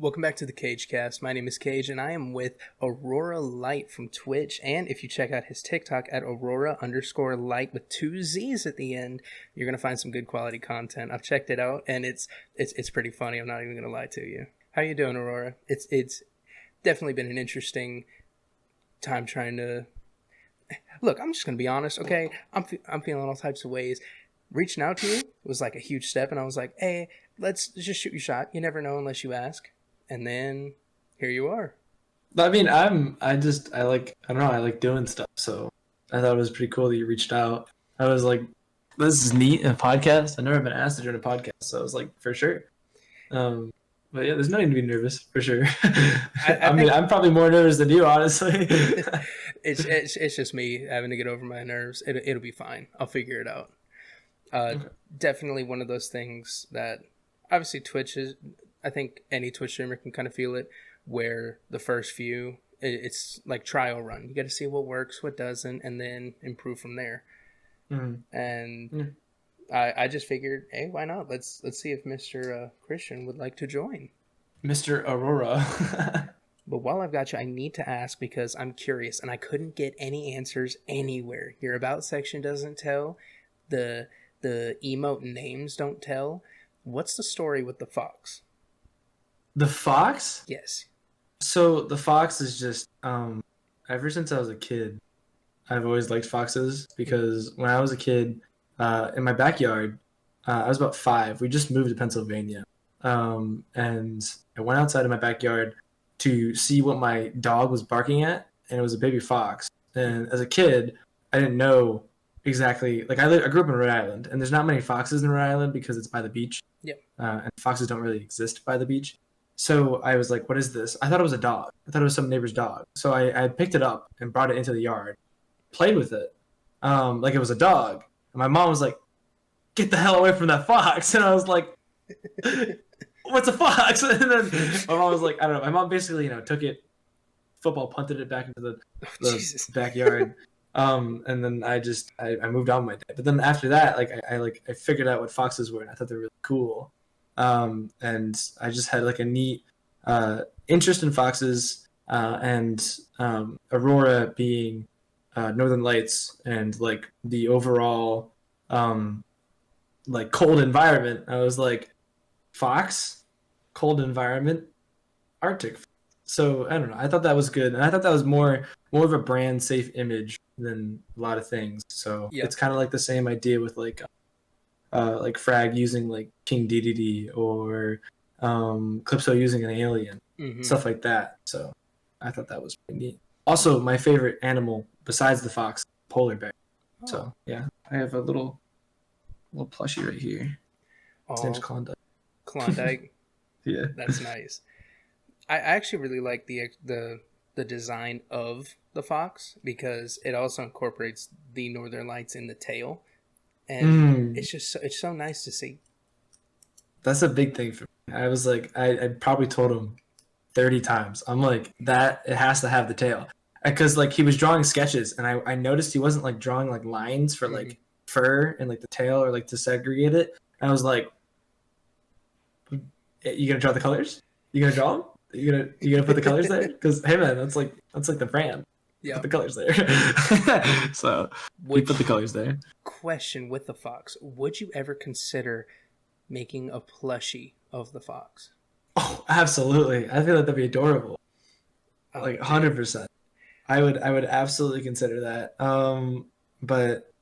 Welcome back to the Cage Cast. My name is Cage, and I am with Aurora Light from Twitch. And if you check out his TikTok at Aurora_Light with 2 Z's at the end, you're gonna find some good quality content. I've checked it out, and it's pretty funny. I'm not even gonna lie to you. How you doing, Aurora? It's definitely been an interesting time trying to look. I'm just gonna be honest, okay? I'm feeling all types of ways. Reaching out to you was like a huge step, and I was like, hey, let's just shoot your shot. You never know unless you ask. And then here you are. I mean, I like doing stuff. So I thought it was pretty cool that you reached out. I was like, this is neat, a podcast. I've never been asked to join a podcast. So I was like, for sure. But yeah, there's nothing to be nervous, for sure. I mean, I'm probably more nervous than you, honestly. it's just me having to get over my nerves. It'll be fine. I'll figure it out. Okay. Definitely one of those things that obviously Twitch is. I think any Twitch streamer can kind of feel it, where the first few, it's like trial run. You got to see what works, what doesn't, and then improve from there. Mm-hmm. And I just figured, hey, why not? Let's see if Mr. Christian would like to join. Mr. Aurora. But while I've got you, I need to ask because I'm curious, and I couldn't get any answers anywhere. Your about section doesn't tell. The emote names don't tell. What's the story with the fox? The fox? Yes. So the fox is just ever since I was a kid, I've always liked foxes because when I was a kid, in my backyard, I was about 5. We just moved to Pennsylvania, and I went outside of my backyard to see what my dog was barking at, and it was a baby fox. And as a kid, I didn't know exactly. Like I grew up in Rhode Island, and there's not many foxes in Rhode Island because it's by the beach. Yep. And foxes don't really exist by the beach. So I was like, what is this? I thought it was a dog. I thought it was some neighbor's dog. So I picked it up and brought it into the yard, played with it like it was a dog. And my mom was like, get the hell away from that fox. And I was like, what's a fox? And then my mom was like, I don't know. My mom basically, took it, football punted it back into the backyard. And then I moved on with my day. But then after that, I figured out what foxes were, and I thought they were really cool. And I just had like a neat interest in foxes, and Aurora being Northern Lights and like the overall like cold environment. I was like, fox, cold environment, Arctic. So I don't know. I thought that was good, and I thought that was more of a brand safe image than a lot of things. So It's kind of like the same idea with like Frag using like King DDD or Calypso using an alien, stuff like that. So I thought that was pretty neat. Also, my favorite animal besides the fox, polar bear. Oh. So yeah, I have a little plushie right here. His name's Klondike. Klondike. Yeah, that's nice. I actually really like the design of the fox because it also incorporates the Northern Lights in the tail. And it's so nice to see. That's a big thing for me. I was like, I probably told him 30 times. I'm like, that it has to have the tail, because like he was drawing sketches, and I noticed he wasn't like drawing like lines for like fur and like the tail or like to segregate it. And I was like, you gonna draw the colors? You gonna draw them? You gonna put the colors there? Because hey man, that's like the brand. Yeah, put the colors there. So we put the colors there. Question with the fox: would you ever consider making a plushie of the fox? Oh, absolutely! I feel like that'd be adorable. Like 100%. I would absolutely consider that. But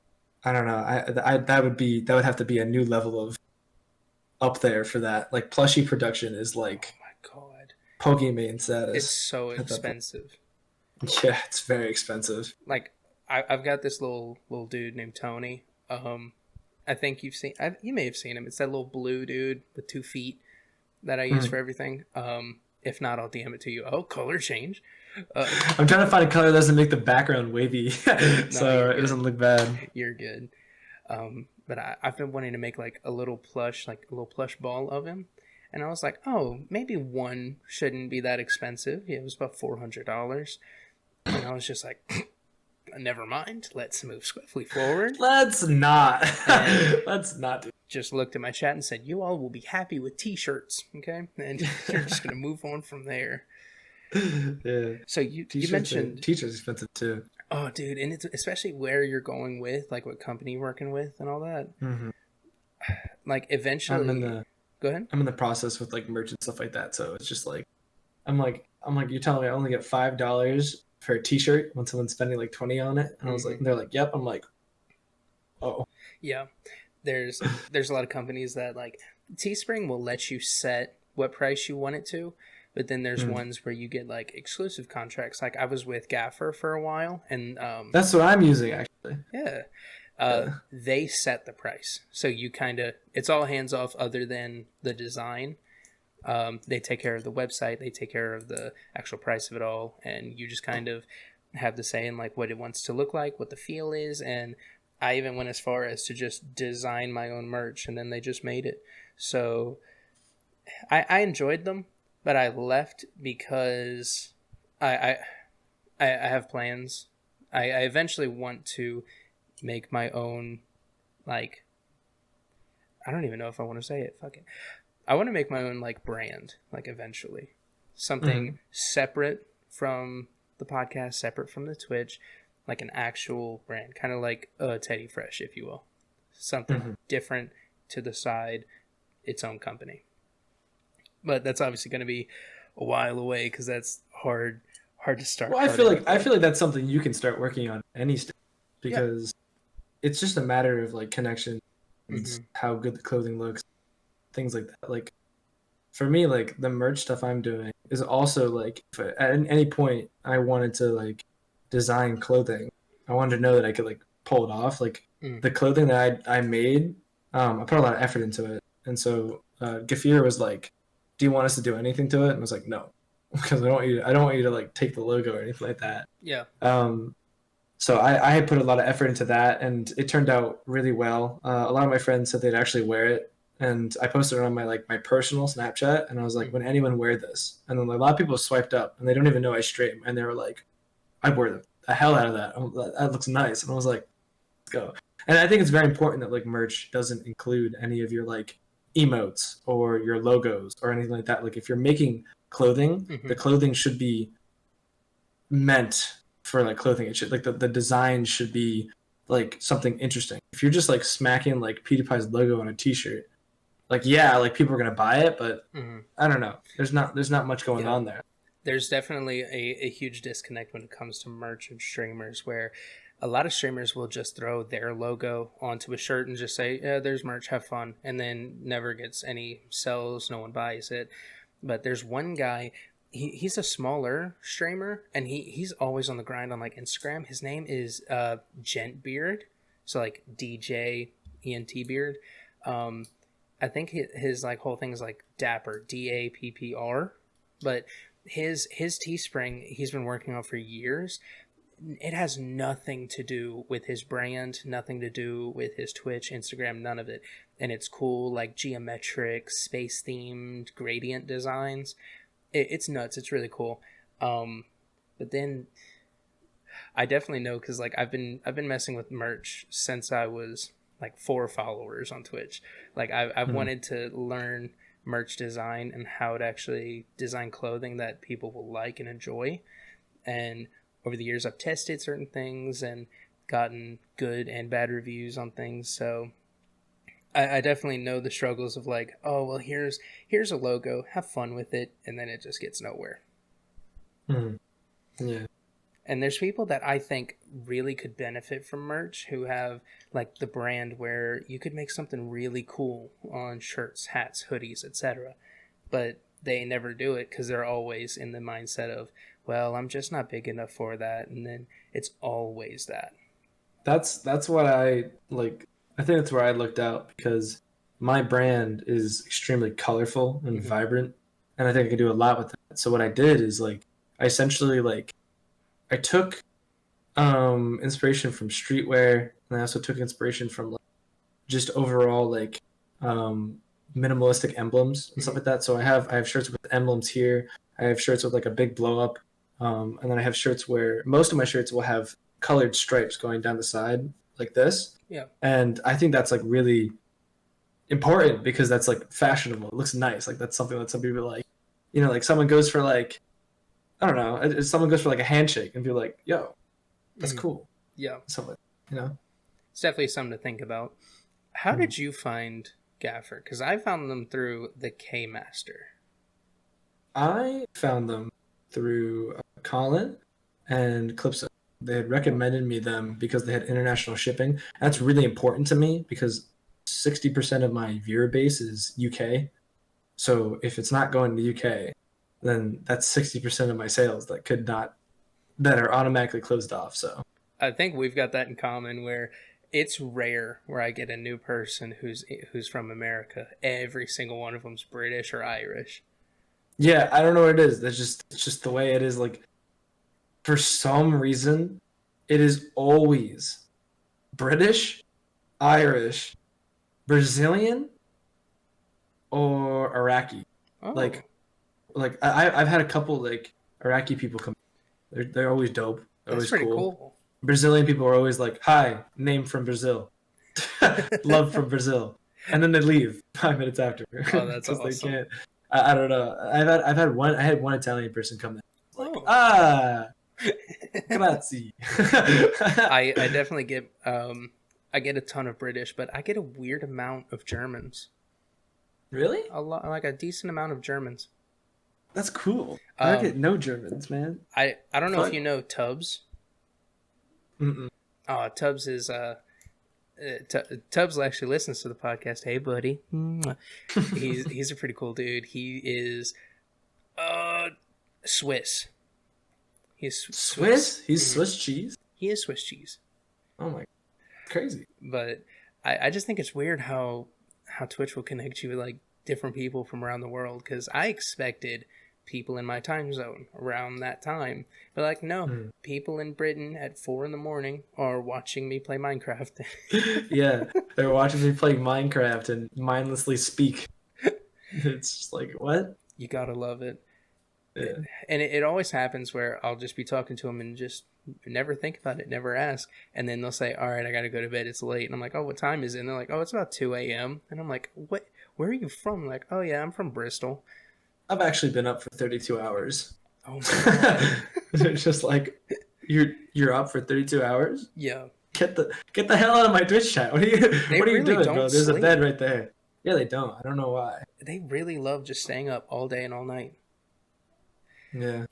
I don't know. That would have to be a new level of up there for that. Like plushie production is like, oh my god, Pokemon status. It's so expensive. Yeah, it's very expensive. Like, I've got this little dude named Tony. I think you may have seen him. It's that little blue dude with 2 feet that I use for everything. If not, I'll DM it to you. Oh, color change. I'm trying to find a color that doesn't make the background wavy, so it doesn't look bad. You're good. But I've been wanting to make like a little plush ball of him. And I was like, oh, maybe one shouldn't be that expensive. Yeah, it was about $400. And I was just like, never mind. Let's move swiftly forward. Let's not. Let's not do just looked at my chat and said, "You all will be happy with T-shirts, okay?" And you're just gonna move on from there. Yeah. So you mentioned Teachers expensive too. oh, dude, and it's especially where you're going with, like what company you're working with and all that. Mm-hmm. Like I'm in eventually, the go ahead. I'm in the process with like merch and stuff like that. So it's just like I'm like you're telling me I only get $5 for a T-shirt when someone's spending like 20 on it, and I was like, Mm-hmm. they're like, yep. I'm like, oh. Yeah, there's a lot of companies that like Teespring will let you set what price you want it to, but then there's Mm. ones where you get like exclusive contracts. Like I was with Gaffer for a while, and That's what I'm using actually. yeah, Yeah. they set the price, so you kind of it's all hands off other than the design. They take care of the website, they take care of the actual price of it all, and you just kind of have the say in like what it wants to look like, what the feel is, and I even went as far as to just design my own merch, and then they just made it. So I enjoyed them, but I left because I I, I have plans. I eventually want to make my own, like, I don't even know if I want to say it. Fuck it. I want to make my own like brand, like eventually, something Mm-hmm. separate from the podcast, separate from the Twitch, like an actual brand, kind of like a Teddy Fresh, if you will, something Mm-hmm. different to the side, its own company. But that's obviously going to be a while away because that's hard to start. Well, I feel like that's something you can start working on any stage Yeah. because it's just a matter of like connection and Mm-hmm. how good the clothing looks, things like that. Like for me, like the merch stuff I'm doing is also like if at any point I wanted to like design clothing, I wanted to know that I could like pull it off. Like Mm. the clothing that I made, I put a lot of effort into it, and so Gafir was like, "Do you want us to do anything to it?" And I was like, "No," because I don't want you to like take the logo or anything like that. Yeah. Um, so I had put a lot of effort into that, and it turned out really well. A lot of my friends said they'd actually wear it, and I posted it on my personal Snapchat, and I was like, Mm. "Would anyone wear this?" And then a lot of people swiped up, and they don't even know I stream, and they were like, "I'd wear the hell out of that. That looks nice." And I was like, "Let's go." And I think it's very important that like merch doesn't include any of your like emotes or your logos or anything like that. Like if you're making clothing, Mm-hmm. the clothing should be meant for like clothing. It should like the design should be like something interesting. If you're just like smacking like PewDiePie's logo on a t-shirt, like yeah, like people are gonna buy it, but Mm-hmm. I don't know. There's not much going Yeah. on there. There's definitely a huge disconnect when it comes to merch and streamers where a lot of streamers will just throw their logo onto a shirt and just say, yeah, there's merch, have fun, and then never gets any sales, no one buys it. But there's one guy, he's a smaller streamer, and he's always on the grind on like Instagram. His name is Gent Beard, so like DJ ENT Beard. Um, I think his like whole thing is like Dapper, DAPPR, but his Teespring he's been working on for years. It has nothing to do with his brand, nothing to do with his Twitch, Instagram, none of it. And it's cool, like geometric, space themed, gradient designs. It's nuts. It's really cool. But then I definitely know because like I've been messing with merch since I was like 4 followers on Twitch. Like I've Mm-hmm. wanted to learn merch design and how to actually design clothing that people will like and enjoy. And over the years, I've tested certain things and gotten good and bad reviews on things. So I definitely know the struggles of like, oh well, here's a logo, have fun with it, and then it just gets nowhere. Mm-hmm. Yeah. And there's people that I think really could benefit from merch who have like the brand where you could make something really cool on shirts, hats, hoodies, etc. But they never do it because they're always in the mindset of, well, I'm just not big enough for that, and then it's always that. That's what I like. I think that's where I looked out because my brand is extremely colorful and Mm-hmm. vibrant, and I think I can do a lot with that. So what I did is like I essentially like I took inspiration from streetwear, and I also took inspiration from like just overall like um minimalistic emblems and stuff Mm-hmm. like that. So I have shirts with emblems here. I have shirts with like a big blow up, and then I have shirts where most of my shirts will have colored stripes going down the side like this. Yeah. And I think that's like really important because that's like fashionable. It looks nice. Like that's something that some people like. Like someone goes for like, I don't know, if someone goes for like a handshake and be like, yo, that's cool. Yeah. Something, It's definitely something to think about. How did you find Gaffer? Because I found them through the K Master. I found them through Colin and Clipso. They had recommended me them because they had international shipping. That's really important to me because 60% of my viewer base is UK. So if it's not going to UK, then that's 60% of my sales that are automatically closed off. So I think we've got that in common where it's rare where I get a new person who's from America. Every single one of them's British or Irish. yeah, I don't know what it is. It's just the way it is. Like for some reason, it is always British, Irish, Brazilian, or Iraqi. Oh. Like I've had a couple like Iraqi people come. They're always dope. They're That's always pretty cool. Brazilian people are always like, "Hi, name from Brazil, love from Brazil," and then they leave 5 minutes after. Oh, that's awesome. They can't. I don't know. I had one Italian person come in. Grazie. I definitely get I get a ton of British, but I get a weird amount of Germans. Really? A lot, like a decent amount of Germans. That's cool. I get no Germans, man. I don't know if you know Tubbs. Mm-mm. Tubbs is Tubbs actually listens to the podcast. Hey, buddy. He's a pretty cool dude. He is Swiss. He's Swiss? He's Swiss cheese? He is Swiss cheese. Oh my, crazy. But I just think it's weird how Twitch will connect you with like different people from around the world, because I expected people in my time zone around that time, but like no, people in Britain at 4 a.m. are watching me play Minecraft. Yeah, they're watching me play Minecraft and mindlessly speak. It's just like, what? You gotta love it. Yeah. And it always happens where I'll just be talking to them and just never think about it, never ask, and then they'll say, all right, I gotta go to bed, it's late, and I'm like, oh, what time is it? And they're like, oh, it's about 2 a.m. and I'm like, what, where are you from? Like, oh yeah, I'm from Bristol. I've actually been up for 32 hours. Oh my god. It's just like, you're up for 32 hours? Yeah. Get the hell out of my Twitch chat. What are you Really doing, bro? There's sleep. a bed right there. Yeah, they don't. I don't know why. They really love just staying up all day and all night. Yeah.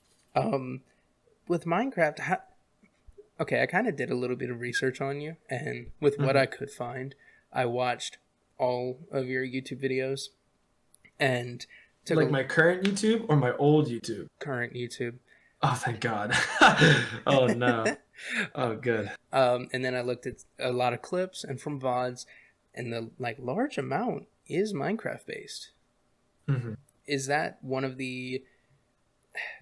With Minecraft, okay, I kind of did a little bit of research on you, and with what I could find, I watched all of your YouTube videos, and took like my current YouTube or my old YouTube? current YouTube. Oh, thank God. Oh, no. Oh, good. And then I looked at a lot of clips and from VODs, and the like large amount is Minecraft based. Mm-hmm. Is that one of the?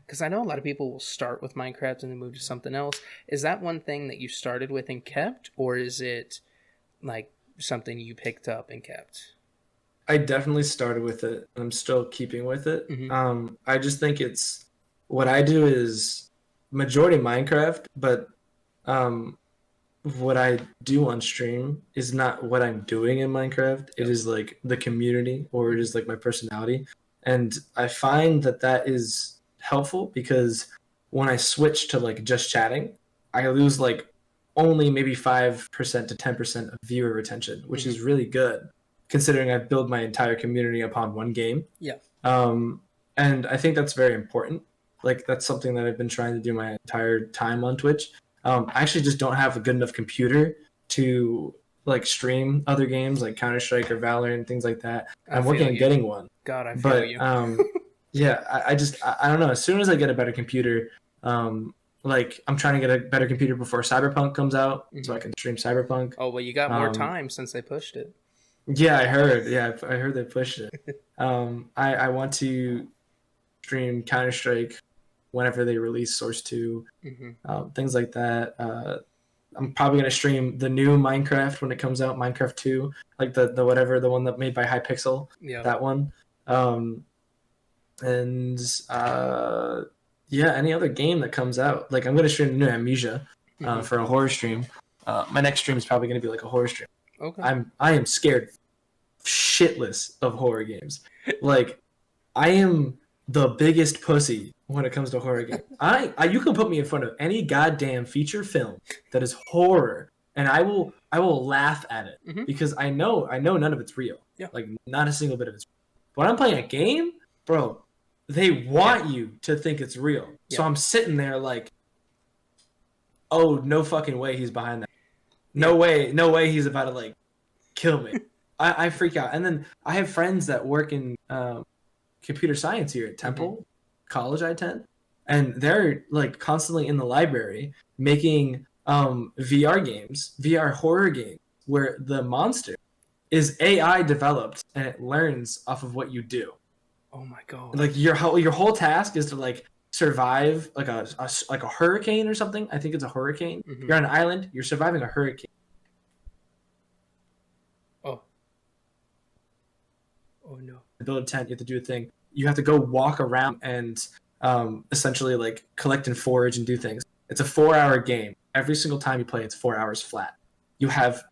Because I know a lot of people will start with Minecraft and then move to something else. Is that one thing that you started with and kept, or is it like something you picked up and kept? I definitely started with it. I'm still keeping with it. Mm-hmm. I just think it's what I do is majority Minecraft, but what I do on stream is not what I'm doing in Minecraft. It is like the community, or it is like my personality, and I find that is helpful because when I switch to like just chatting, I lose like only maybe 5% to 10% of viewer retention, which is really good considering I've built my entire community upon one game. Yeah. And I think that's very important. Like that's something that I've been trying to do my entire time on Twitch. I actually just don't have a good enough computer to like stream other games like Counter-Strike or Valorant and things like that. I'm working on getting one. God, I feel you. Yeah, I don't know. As soon as I get a better computer, like I'm trying to get a better computer before Cyberpunk comes out, so I can stream Cyberpunk. Oh well, you got more time since they pushed it. Yeah, I heard. Yeah, I heard they pushed it. I want to stream Counter-Strike whenever they release Source 2, things like that. I'm probably gonna stream the new Minecraft when it comes out, Minecraft 2, like the one that made by Hypixel. Yeah, that one. Yeah, any other game that comes out. Like I'm gonna stream the new Amnesia for a horror stream. My next stream is probably gonna be like a horror stream. Okay. I am scared. shitless of horror games. Like, I am the biggest pussy when it comes to horror games. You can put me in front of any goddamn feature film that is horror, and I will laugh at it Mm-hmm. because I know none of it's real. Yeah. Like, not a single bit of it's real. When I'm playing a game, bro, they want you to think it's real. So I'm sitting there like, oh, no fucking way he's behind that. No way he's about to like kill me. I freak out. And then I have friends that work in computer science here at Temple College I attend, and they're like constantly in the library making VR games, VR horror games, where the monster is AI developed and it learns off of what you do. Oh my god! Like your whole task is to like survive like a hurricane or something. I think it's a hurricane. Mm-hmm. You're on an island. You're surviving a hurricane. Oh no! Build a tent. You have to do a thing. You have to go walk around and essentially like collect and forage and do things. It's a 4-hour game. Every single time you play, it's 4 hours flat. You have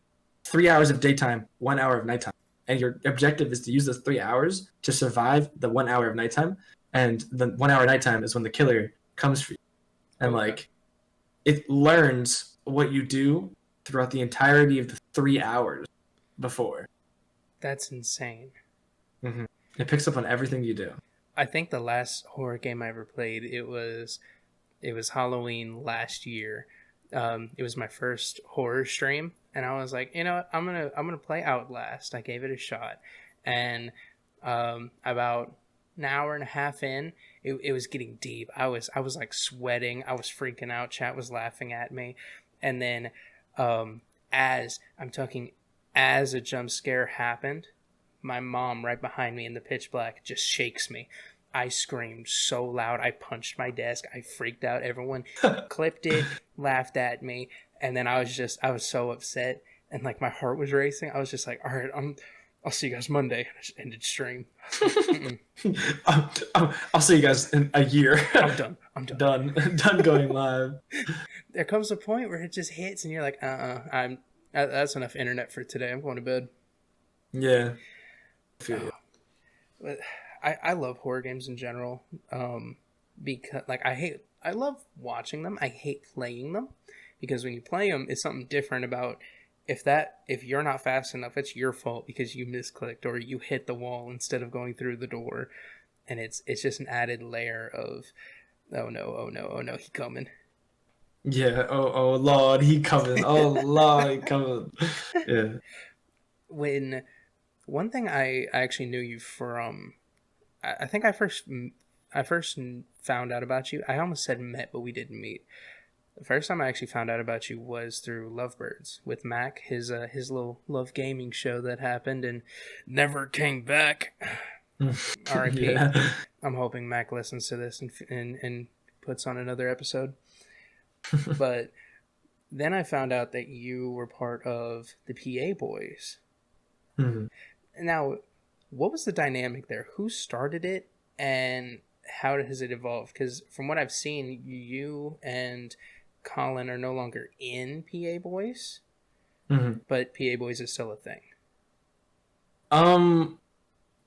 3 hours of daytime, 1 hour of nighttime, and your objective is to use those 3 hours to survive the 1 hour of nighttime. And the 1 hour nighttime is when the killer comes for you, and like it learns what you do throughout the entirety of the 3 hours before. That's insane. Mm-hmm. It picks up on everything you do. I think the last horror game I ever played, it was Halloween last year. It was my first horror stream, and I was like, you know what, I'm gonna play Outlast. I gave it a shot, and about an hour and a half in, it was getting deep. I was like sweating. I was freaking out. Chat was laughing at me, and then as a jump scare happened, my mom right behind me in the pitch black just shakes me. I screamed so loud. I punched my desk. I freaked out. Everyone clipped it, laughed at me. And then I was so upset. And like my heart was racing. I was just like, all right, I'll see you guys Monday. I just ended stream. I'll see you guys in a year. I'm done. Done going live. There comes a point where it just hits and you're like, that's enough internet for today. I'm going to bed. Yeah. But I love horror games in general, because like I love watching them. I hate playing them, because when you play them, it's something different about if you're not fast enough, it's your fault because you misclicked or you hit the wall instead of going through the door, and it's just an added layer of oh no, he coming. Yeah. Oh Lord, he coming. Oh Lord, he coming. Yeah. When one thing I actually knew you from, I think I first found out about you. I almost said met, but we didn't meet. The first time I actually found out about you was through Lovebirds with Mac, his little love gaming show that happened and never came back. R.I.P. Yeah. I'm hoping Mac listens to this and puts on another episode. But then I found out that you were part of the PA Boys. Mm-hmm. Now, what was the dynamic there? Who started it, and how has it evolved? Because from what I've seen, you and Colin are no longer in PA Boys, but PA Boys is still a thing.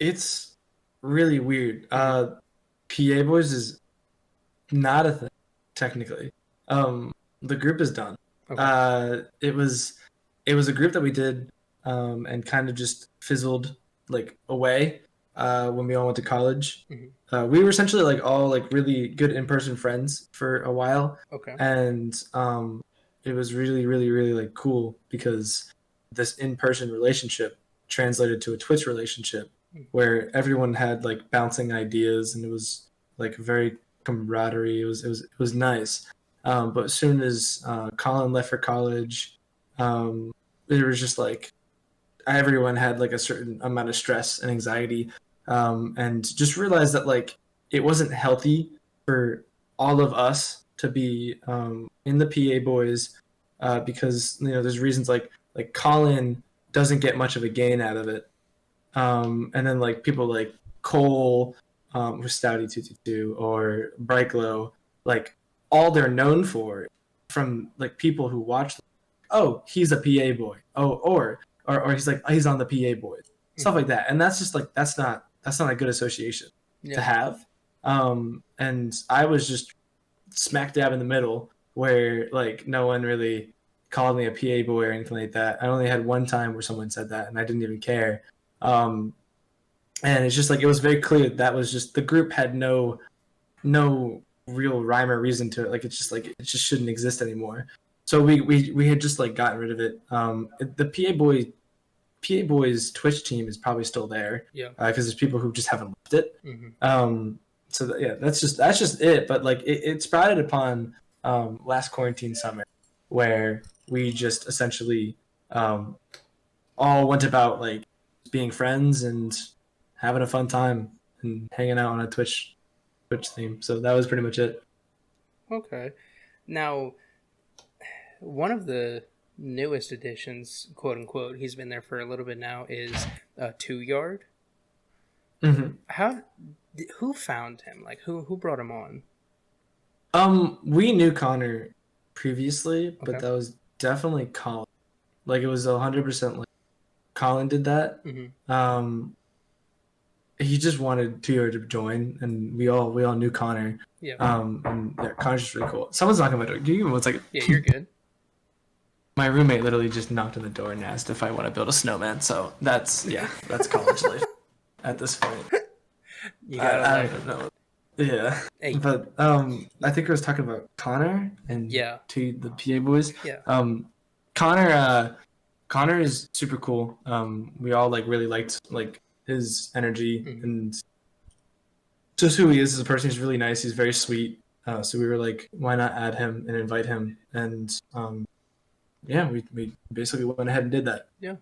It's really weird. PA Boys is not a thing, technically. The group is done. Okay. It was a group that we did, and kind of just fizzled like away when we all went to college. Mm-hmm. We were essentially like all like really good in-person friends for a while. Okay. And it was really, really, really like cool because this in-person relationship translated to a Twitch relationship where everyone had like bouncing ideas, and it was like very camaraderie. It was nice. But as soon as Colin left for college, it was just like everyone had like a certain amount of stress and anxiety, and just realized that like it wasn't healthy for all of us to be in the PA Boys, because there's reasons like Colin doesn't get much of a gain out of it, and then like people like Cole, with Stouty 222 or Brightglow, like all they're known for from like people who watch them, oh, he's a PA boy, or he's like, he's on the PA Boys. stuff like that. And that's just like that's not a good association to Yeah. have. And I was just smack dab in the middle where like no one really called me a PA boy or anything like that. I only had one time where someone said that and I didn't even care. Um, and it's just like it was very clear that was just the group had no real rhyme or reason to it. Like it just shouldn't exist anymore. So we had just like gotten rid of it. The PA boys Twitch team is probably still there Yeah. because there's people who just haven't left it. Hmm. Yeah, that's just it. But like it sprouted upon last quarantine summer, where we just essentially um, all went about like being friends and having a fun time and hanging out on a Twitch theme. So that was pretty much it. Okay. Now, one of the newest additions, quote unquote, he's been there for a little bit now, is 2 Yard. Mm-hmm. Who found him? Like, who brought him on? We knew Connor previously, but Okay. that was definitely Colin. Like it was 100% like Colin did that. Hmm. He just wanted Tio to join, and we all knew Connor. Yeah. And yeah, Connor's just really cool. Someone's knocking on my door. Give me 1 second. Yeah, you're good. My roommate literally just knocked on the door and asked if I want to build a snowman. So that's college life at this point. You gotta I like, don't know. Yeah, hey, but I think I was talking about Connor and yeah, to the PA boys. yeah, Connor is super cool. We all like really liked like his energy mhm, and just who he is as a person. He's really nice. He's very sweet. So we were like, why not add him and invite him? And yeah, we basically went ahead and did that. yeah.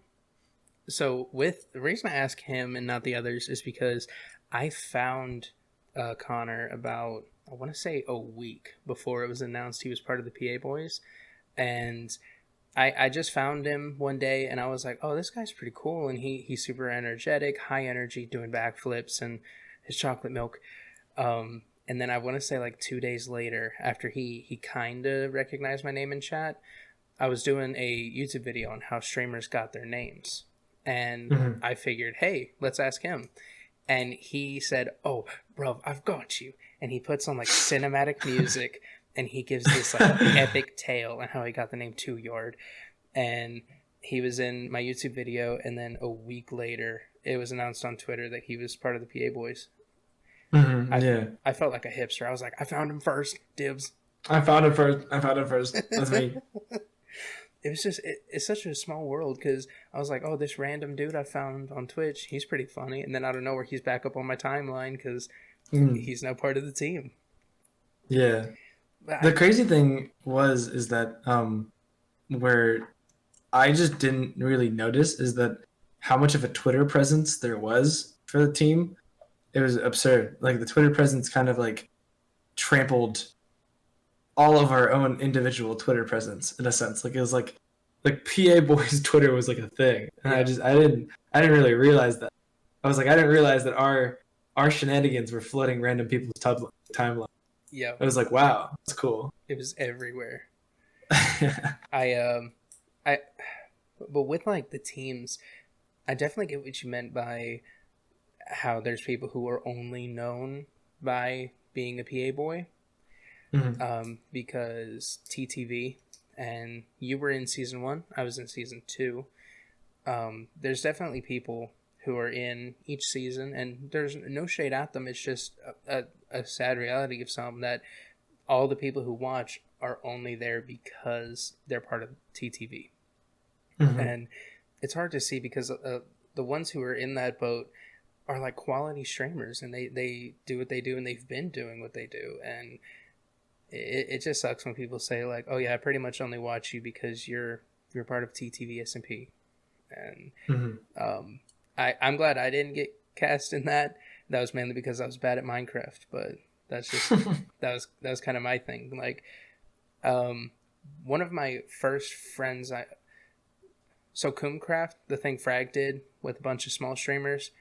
So with the reason I ask him and not the others is because I found Connor about, I want to say, a week before it was announced he was part of the PA Boys, and I just found him one day and I was like, oh, this guy's pretty cool, and he's super energetic, high energy, doing backflips and his chocolate milk. And then I want to say like 2 days later, after he kind of recognized my name in chat, I was doing a YouTube video on how streamers got their names. And Mm-hmm. I figured, hey, let's ask him. And he said, oh, bro, I've got you. And he puts on like cinematic music and he gives this like epic tale on how he got the name 2 Yard. And he was in my YouTube video. And then a week later, it was announced on Twitter that he was part of the PA Boys. Mm-hmm. Yeah, I felt like a hipster. I was like, I found him first. Dibs. I found him first. That's me. It was just it's such a small world because I was like, oh, this random dude I found on Twitch, he's pretty funny, and then out of nowhere he's back up on my timeline because he's now part of the team. Yeah. But The crazy thing is that where I just didn't really notice is that how much of a Twitter presence there was for the team. It was absurd. Like the Twitter presence kind of like trampled all of our own individual Twitter presence in a sense. Like it was like PA Boys Twitter was like a thing, and yeah, I didn't really realize that. I was like I didn't realize that our shenanigans were flooding random people's timeline. yeah, I was like, wow, that's cool. it was everywhere. Yeah. I but with like the teams, I definitely get what you meant by how there's people who are only known by being a PA boy. Mhm. Because TTV, and you were in season 1, I was in season 2. There's definitely people who are in each season, and there's no shade at them. It's just a sad reality of some that all the people who watch are only there because they're part of TTV, Mhm. and it's hard to see because the ones who are in that boat are like quality streamers, and they do what they do, and they've been doing what they do, and it just sucks when people say like, oh yeah, I pretty much only watch you because you're part of TTV SMP. And Mhm. I'm glad I didn't get cast in that. That was mainly because I was bad at Minecraft, but that's just that was kind of my thing. Like one of my first friends, so Coomcraft, the thing Frag did with a bunch of small streamers,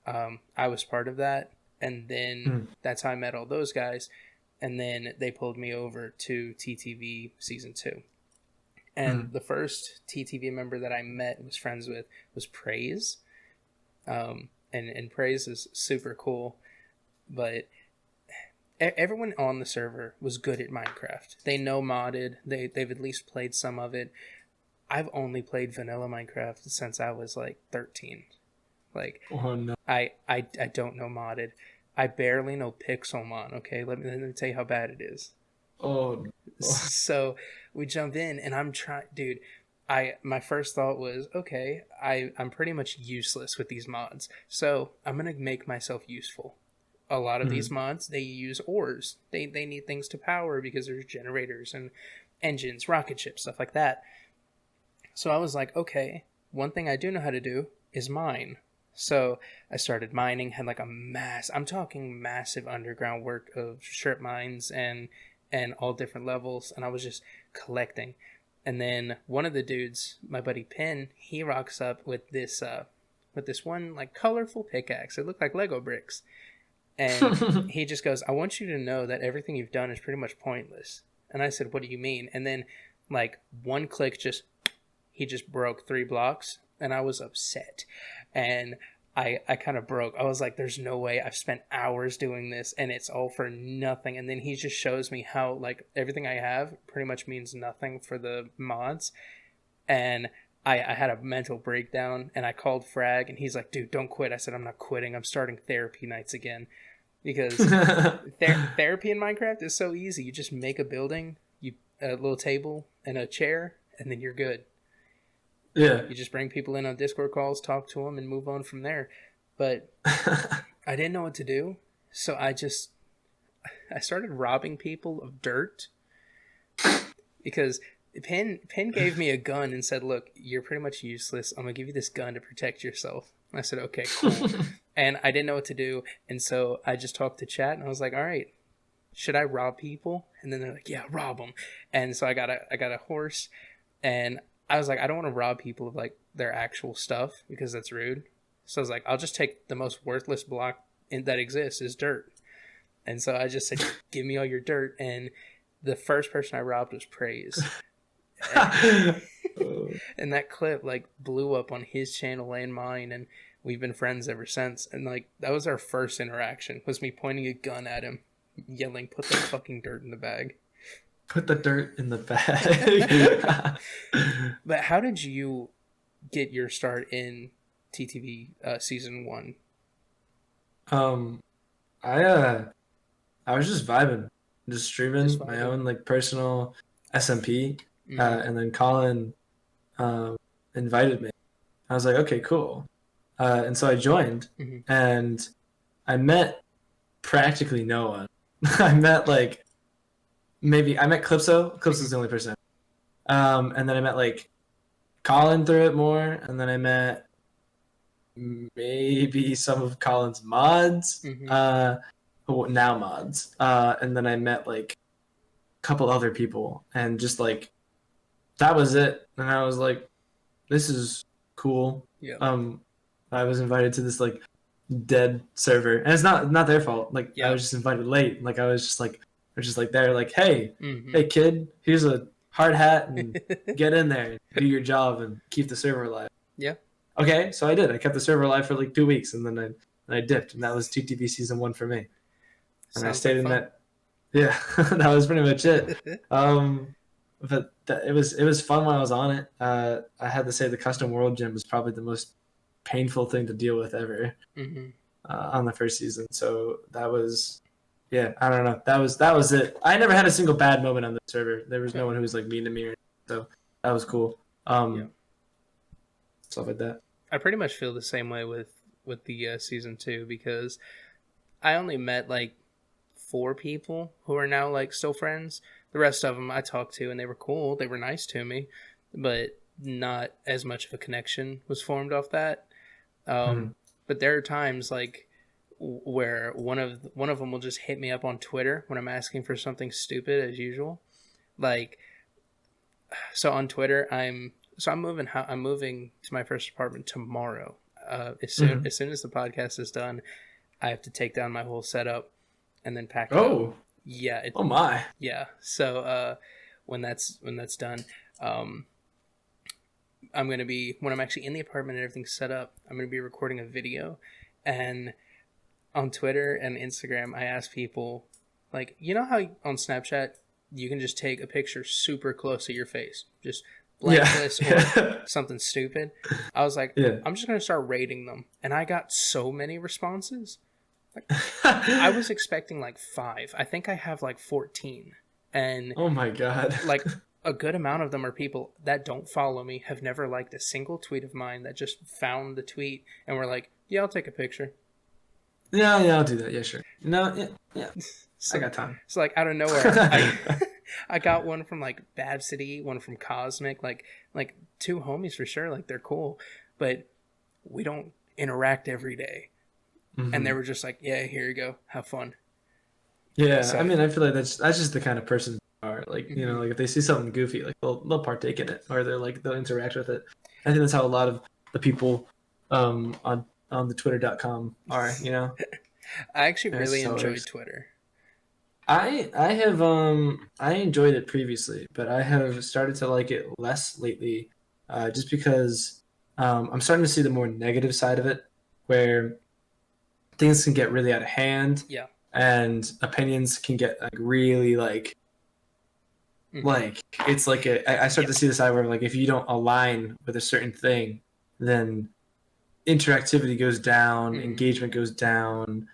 I was part of that, and then Mhm. that's how I met all those guys. And then they pulled me over to TTV season 2. And Mhm. the first TTV member that I met, was friends with, was Praise. And praise is super cool, but everyone on the server was good at Minecraft. They know modded. They've at least played some of it. I've only played vanilla Minecraft since I was like 13. Like, Oh no. I don't know modded. I barely know Pixelmon. Okay, let me tell you how bad it is. Oh no. So we jump in, and I'm trying, dude. My first thought was, okay, I'm pretty much useless with these mods, so I'm gonna make myself useful. A lot of these mods, they use ores. They need things to power because there's generators and engines, rocket ships, stuff like that. So I was like, okay, one thing I do know how to do is mine. So I started mining, had like I'm talking massive underground work of strip mines and all different levels, and I was just collecting. And then one of the dudes, my buddy Penn, he rocks up with this one like colorful pickaxe. It looked like Lego bricks. And he just goes, I want you to know that everything you've done is pretty much pointless. And I said, what do you mean? And then like one click, he just broke 3 blocks, and I was upset. And I kind of broke. I was like, there's no way. I've spent hours doing this and it's all for nothing. And then he just shows me how like everything I have pretty much means nothing for the mods. And I had a mental breakdown, and I called Frag, and he's like, dude, don't quit. I said, I'm not quitting. I'm starting therapy nights again, because therapy in Minecraft is so easy. You just make a building, a little table and a chair, and then you're good. Yeah. You just bring people in on Discord calls, talk to them, and move on from there. But I didn't know what to do, so I started robbing people of dirt, because Penn gave me a gun and said, look, you're pretty much useless. I'm going to give you this gun to protect yourself. And I said, okay, cool. And I didn't know what to do. And so I just talked to chat, and I was like, all right, should I rob people? And then they're like, yeah, rob them. And so I got a horse, and I was like, I don't want to rob people of like their actual stuff because that's rude. So I was like, I'll just take the most worthless block that exists is dirt. And so I just said, give me all your dirt. And the first person I robbed was Praise. And that clip like blew up on his channel and mine, and we've been friends ever since. And like that was our first interaction, was me pointing a gun at him, yelling, put the fucking dirt in the bag. Put the dirt in the bag. But how did you get your start in TTV season 1? I was just vibing, just streaming my own like personal SMP. And then Colin invited me. I was like, okay, cool. And so I joined, and I met practically no one. I met Clipso. Clipso's the only person. And then I met like Colin through it more, and then I met maybe some of Colin's mods, now mods. And then I met like a couple other people, and just like that was it. And I was like, this is cool. Yeah. I was invited to this like dead server, and it's not their fault. Like, I was just invited late. Like, I was just like there, like, hey, hey kid, here's a hard hat, and get in there, do your job, and keep the server alive. Yeah. Okay, so I did. I kept the server alive for like 2 weeks, and then I dipped, and that was TTV season 1 for me. And I stayed in that. Yeah, that was pretty much it. But it was fun while I was on it. I had to say the custom world gym was probably the most painful thing to deal with ever on the first season. So that was, I don't know. That was it. I never had a single bad moment on the server. There was no one who was like mean to me, so that was cool. Stuff like that. I pretty much feel the same way with the season 2, because I only met like 4 people who are now like still friends. The rest of them I talked to, and they were cool. They were nice to me, but not as much of a connection was formed off that. But there are times like where one of them will just hit me up on Twitter when I'm asking for something stupid as usual. Like, so on Twitter, I'm moving to my first apartment tomorrow. As soon as the podcast is done, I have to take down my whole setup and then pack it up. Yeah. Oh my. Yeah. So when that's done, I'm going to be, when I'm actually in the apartment and everything's set up, I'm going to be recording a video. And on Twitter and Instagram, I ask people, like, you know how on Snapchat you can just take a picture super close to your face, just blankless or something stupid? I was like, Yeah. I'm just going to start rating them. And I got so many responses. Like, I was expecting like 5. I think I have like 14. And Oh my God. like a good amount of them are people that don't follow me, have never liked a single tweet of mine, that just found the tweet and were like, yeah, I'll take a picture. Yeah, I'll do that. Yeah, sure. No, yeah. I So, got time. so like out of nowhere, I got one from like Bab City, one from Cosmic, like 2 homies for sure. Like they're cool, but we don't interact every day. Mm-hmm. And they were just like, yeah, here you go, have fun. Yeah, So, I mean, I feel like that's just the kind of person they are. Like, you know, mm-hmm. like if they see something goofy, like they'll partake in it, or they'll interact with it. I think that's how a lot of the people on the Twitter.com are. You know, I actually they're really so enjoyed Twitter. I have I enjoyed it previously, but I have started to like it less lately, just because I'm starting to see the more negative side of it, where things can get really out of hand, Yeah. and opinions can get like really Mm-hmm. like it's like I start to see the side where like if you don't align with a certain thing, then interactivity goes down, Mm-hmm. engagement goes down,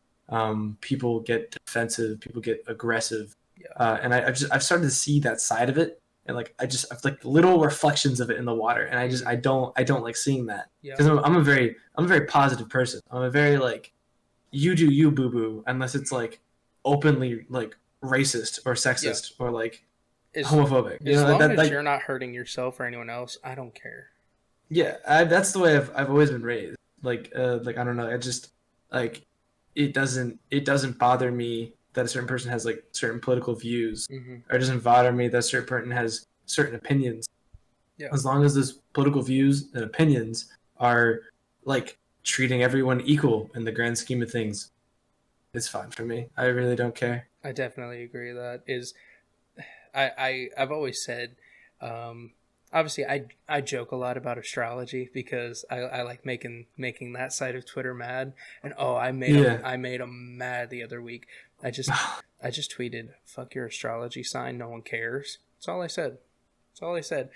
people get defensive, people get aggressive, Yeah. and I've started to see that side of it, and like I've like little reflections of it in the water, and I don't like seeing that, Yeah. because I'm a very positive person. I'm a very like, you do you, boo boo, unless it's like openly like racist or sexist or like homophobic. You As know long that as like you're not hurting yourself or anyone else, I don't care. yeah, that's the way I've always been raised. Like I don't know, I just like it doesn't bother me that a certain person has like certain political views, Mm-hmm. or it doesn't bother me that a certain person has certain opinions. Yeah. As long as those political views and opinions are like treating everyone equal in the grand scheme of things, it's fine for me. I really don't care. I definitely agree. That is, I've always said, um, obviously I joke a lot about astrology because I like making that side of Twitter mad. And oh, Yeah. I made him mad the other week. I just tweeted, "Fuck your astrology sign. No one cares." That's all I said. That's all I said.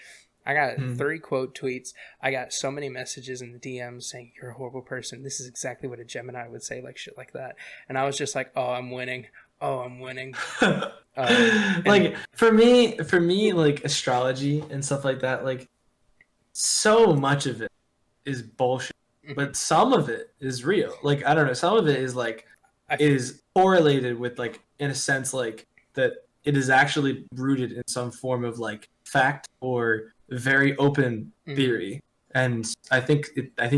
I got Hmm. 3 quote tweets. I got so many messages in the DMs saying, "You're a horrible person. This is exactly what a Gemini would say," like shit like that. And I was just like, "Oh, I'm winning. Oh, I'm winning." And Like for me, like astrology and stuff like that, like so much of it is bullshit, mhm. but some of it is real. Like I don't know, some of it is like I is correlated with like in a sense like that it is actually rooted in some form of like fact or very open mhm. theory. And I think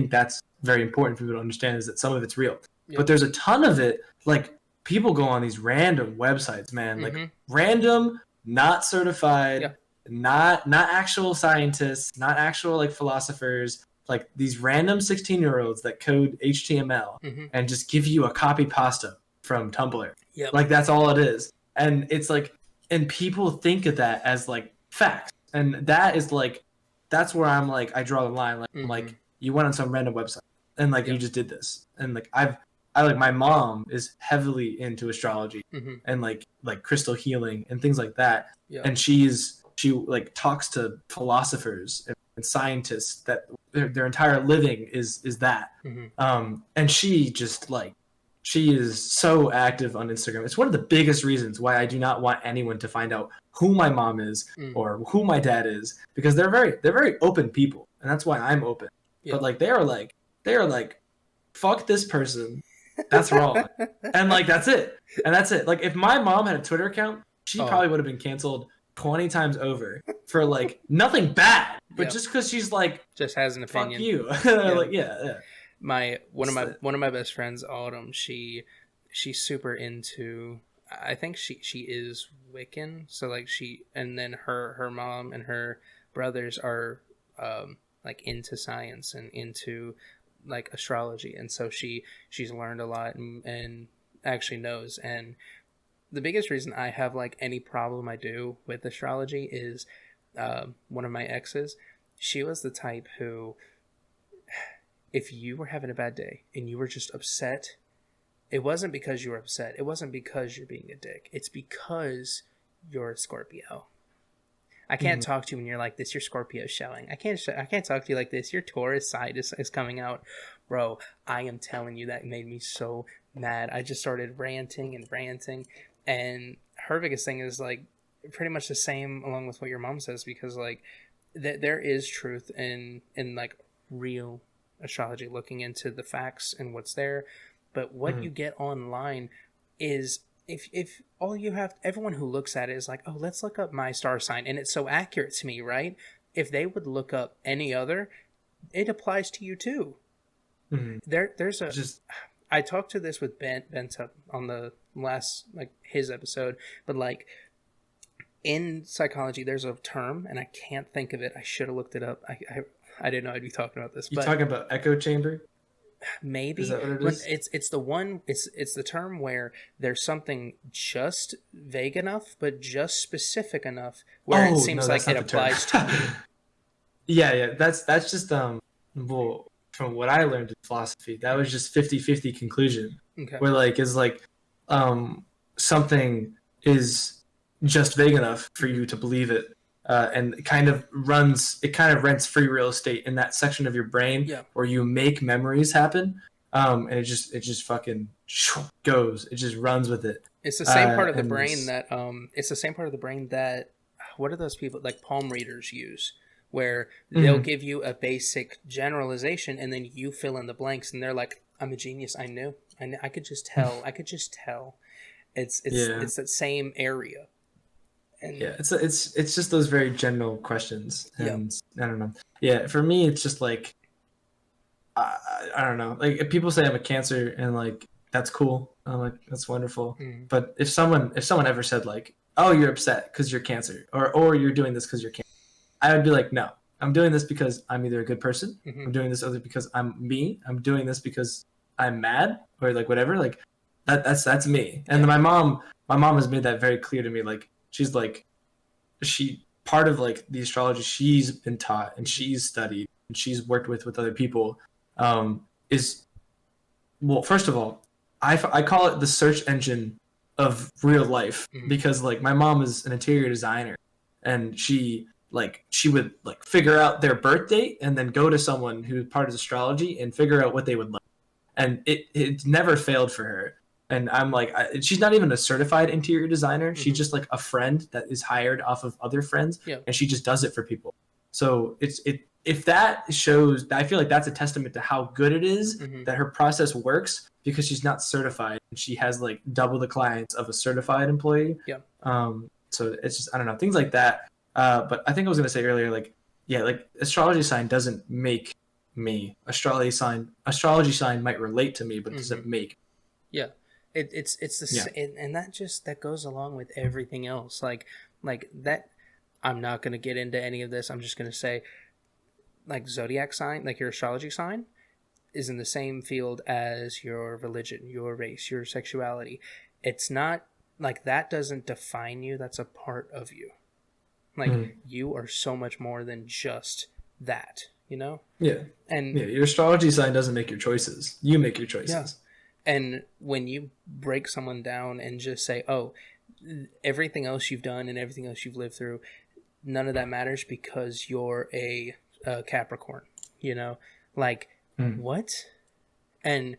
that's very important for people to understand, is that some of it's real. But Yep. there's a ton of it, like people go on these random websites, man, like Mhm. random, not Yeah. certified, not actual scientists, not actual like philosophers, like these random 16-year-olds that code HTML Mhm. and just give you a copy pasta from Tumblr. Yep. Like that's all it is. And it's like, and people think of that as like fact. And that is like, that's where I'm like, I draw the line. Like, I'm Mhm. like, you went on some random website and like you Yep. just did this. And like I like, my mom is heavily into astrology Mhm. and like crystal healing and things like that. Yep. And she like talks to philosophers and scientists that their entire living is that. Mhm. And she just like, she is so active on Instagram. It's one of the biggest reasons why I do not want anyone to find out who my mom is Mhm. or who my dad is, because they're very open people, and that's why I'm open. But Yep. like they are like fuck this person, that's wrong, and like that's it, and that's it. Like if my mom had a Twitter account, she Oh. probably would have been canceled 20 times over for like nothing bad, but Yep. just because she's like, Just has an fuck opinion. you. Yeah. Like yeah. My one It's the, of my best friends, Autumn, she's super into, I think she is Wiccan. So like and then her mom and her brothers are like into science and into like astrology, and so she's learned a lot and actually knows. And the biggest reason I have like any problem I do with astrology is one of my exes. she was the type who, if you were having a bad day and you were just upset, it wasn't because you were upset. It wasn't because you're being a dick. It's because you're a Scorpio. I can't talk to you when you're like this. Your Scorpio showing. I can't talk to you like this. Your Taurus side is coming out, bro. I am telling you, that made me so mad. I just started ranting and ranting, and her biggest thing is like pretty much the same along with what your mom says, because like there is truth in like real astrology, looking into the facts and what's there, but what you get online is, if all you have, everyone who looks at it is like, oh, let's look up my star sign, and it's so accurate to me, right? If they would look up any other, it applies to you too. There's a just, I talked to this with Bent on the last, like, his episode, but like in psychology there's a term and I can't think of it. I should have looked it up. I didn't know I'd be talking about this. You talking about echo chamber? Maybe. Is that what it is? It's the one. It's the term where there's something just vague enough, but just specific enough where it seems like it applies to you. Yeah. That's just well, from what I learned in philosophy, that was just 50-50 conclusion. Okay. Where like is like something is just vague enough for you to believe it. And it kind of rents free real estate in that section of your brain where you make memories happen. And it just fucking goes. It just runs with it. It's the same part of the brain that what are those people like palm readers use, where they'll give you a basic generalization and then you fill in the blanks, and they're like, I'm a genius. I knew. I could just tell. It's that same area. And it's just those very general questions, and I don't know. Yeah, for me, it's just like I don't know. Like, if people say I'm a Cancer, and like that's cool. I'm like, that's wonderful. But if someone ever said like, oh, you're upset because you're Cancer, or you're doing this because you're Cancer, I would be like, no, I'm doing this because I'm either a good person. I'm doing this other because I'm me. I'm doing this because I'm mad, or like whatever. Like that's me. And then my mom has made that very clear to me. Like, she's like, part of like the astrology she's been taught and she's studied and she's worked with other people is, well, first of all, I call it the search engine of real life, because like my mom is an interior designer, and she would like figure out their birth date and then go to someone who's part of astrology and figure out what they would like, and it never failed for her. And I'm like, she's not even a certified interior designer. She's just like a friend that is hired off of other friends, and she just does it for people. So if that shows, I feel like that's a testament to how good it is that her process works, because she's not certified and she has like double the clients of a certified employee. So it's just, I don't know, things like that. But I think I was going to say earlier, like astrology sign doesn't make me. Astrology sign might relate to me, but it doesn't make. Yeah. It's and that goes along with everything else. Like that, I'm not going to get into any of this. I'm just going to say, like, zodiac sign, like your astrology sign, is in the same field as your religion, your race, your sexuality. It's not like that doesn't define you. That's a part of you. Like, you are so much more than just that, you know? Yeah. And your astrology sign doesn't make your choices. You make your choices. Yeah. And when you break someone down and just say, oh, everything else you've done and everything else you've lived through, none of that matters because you're a Capricorn, you know? Like, what? And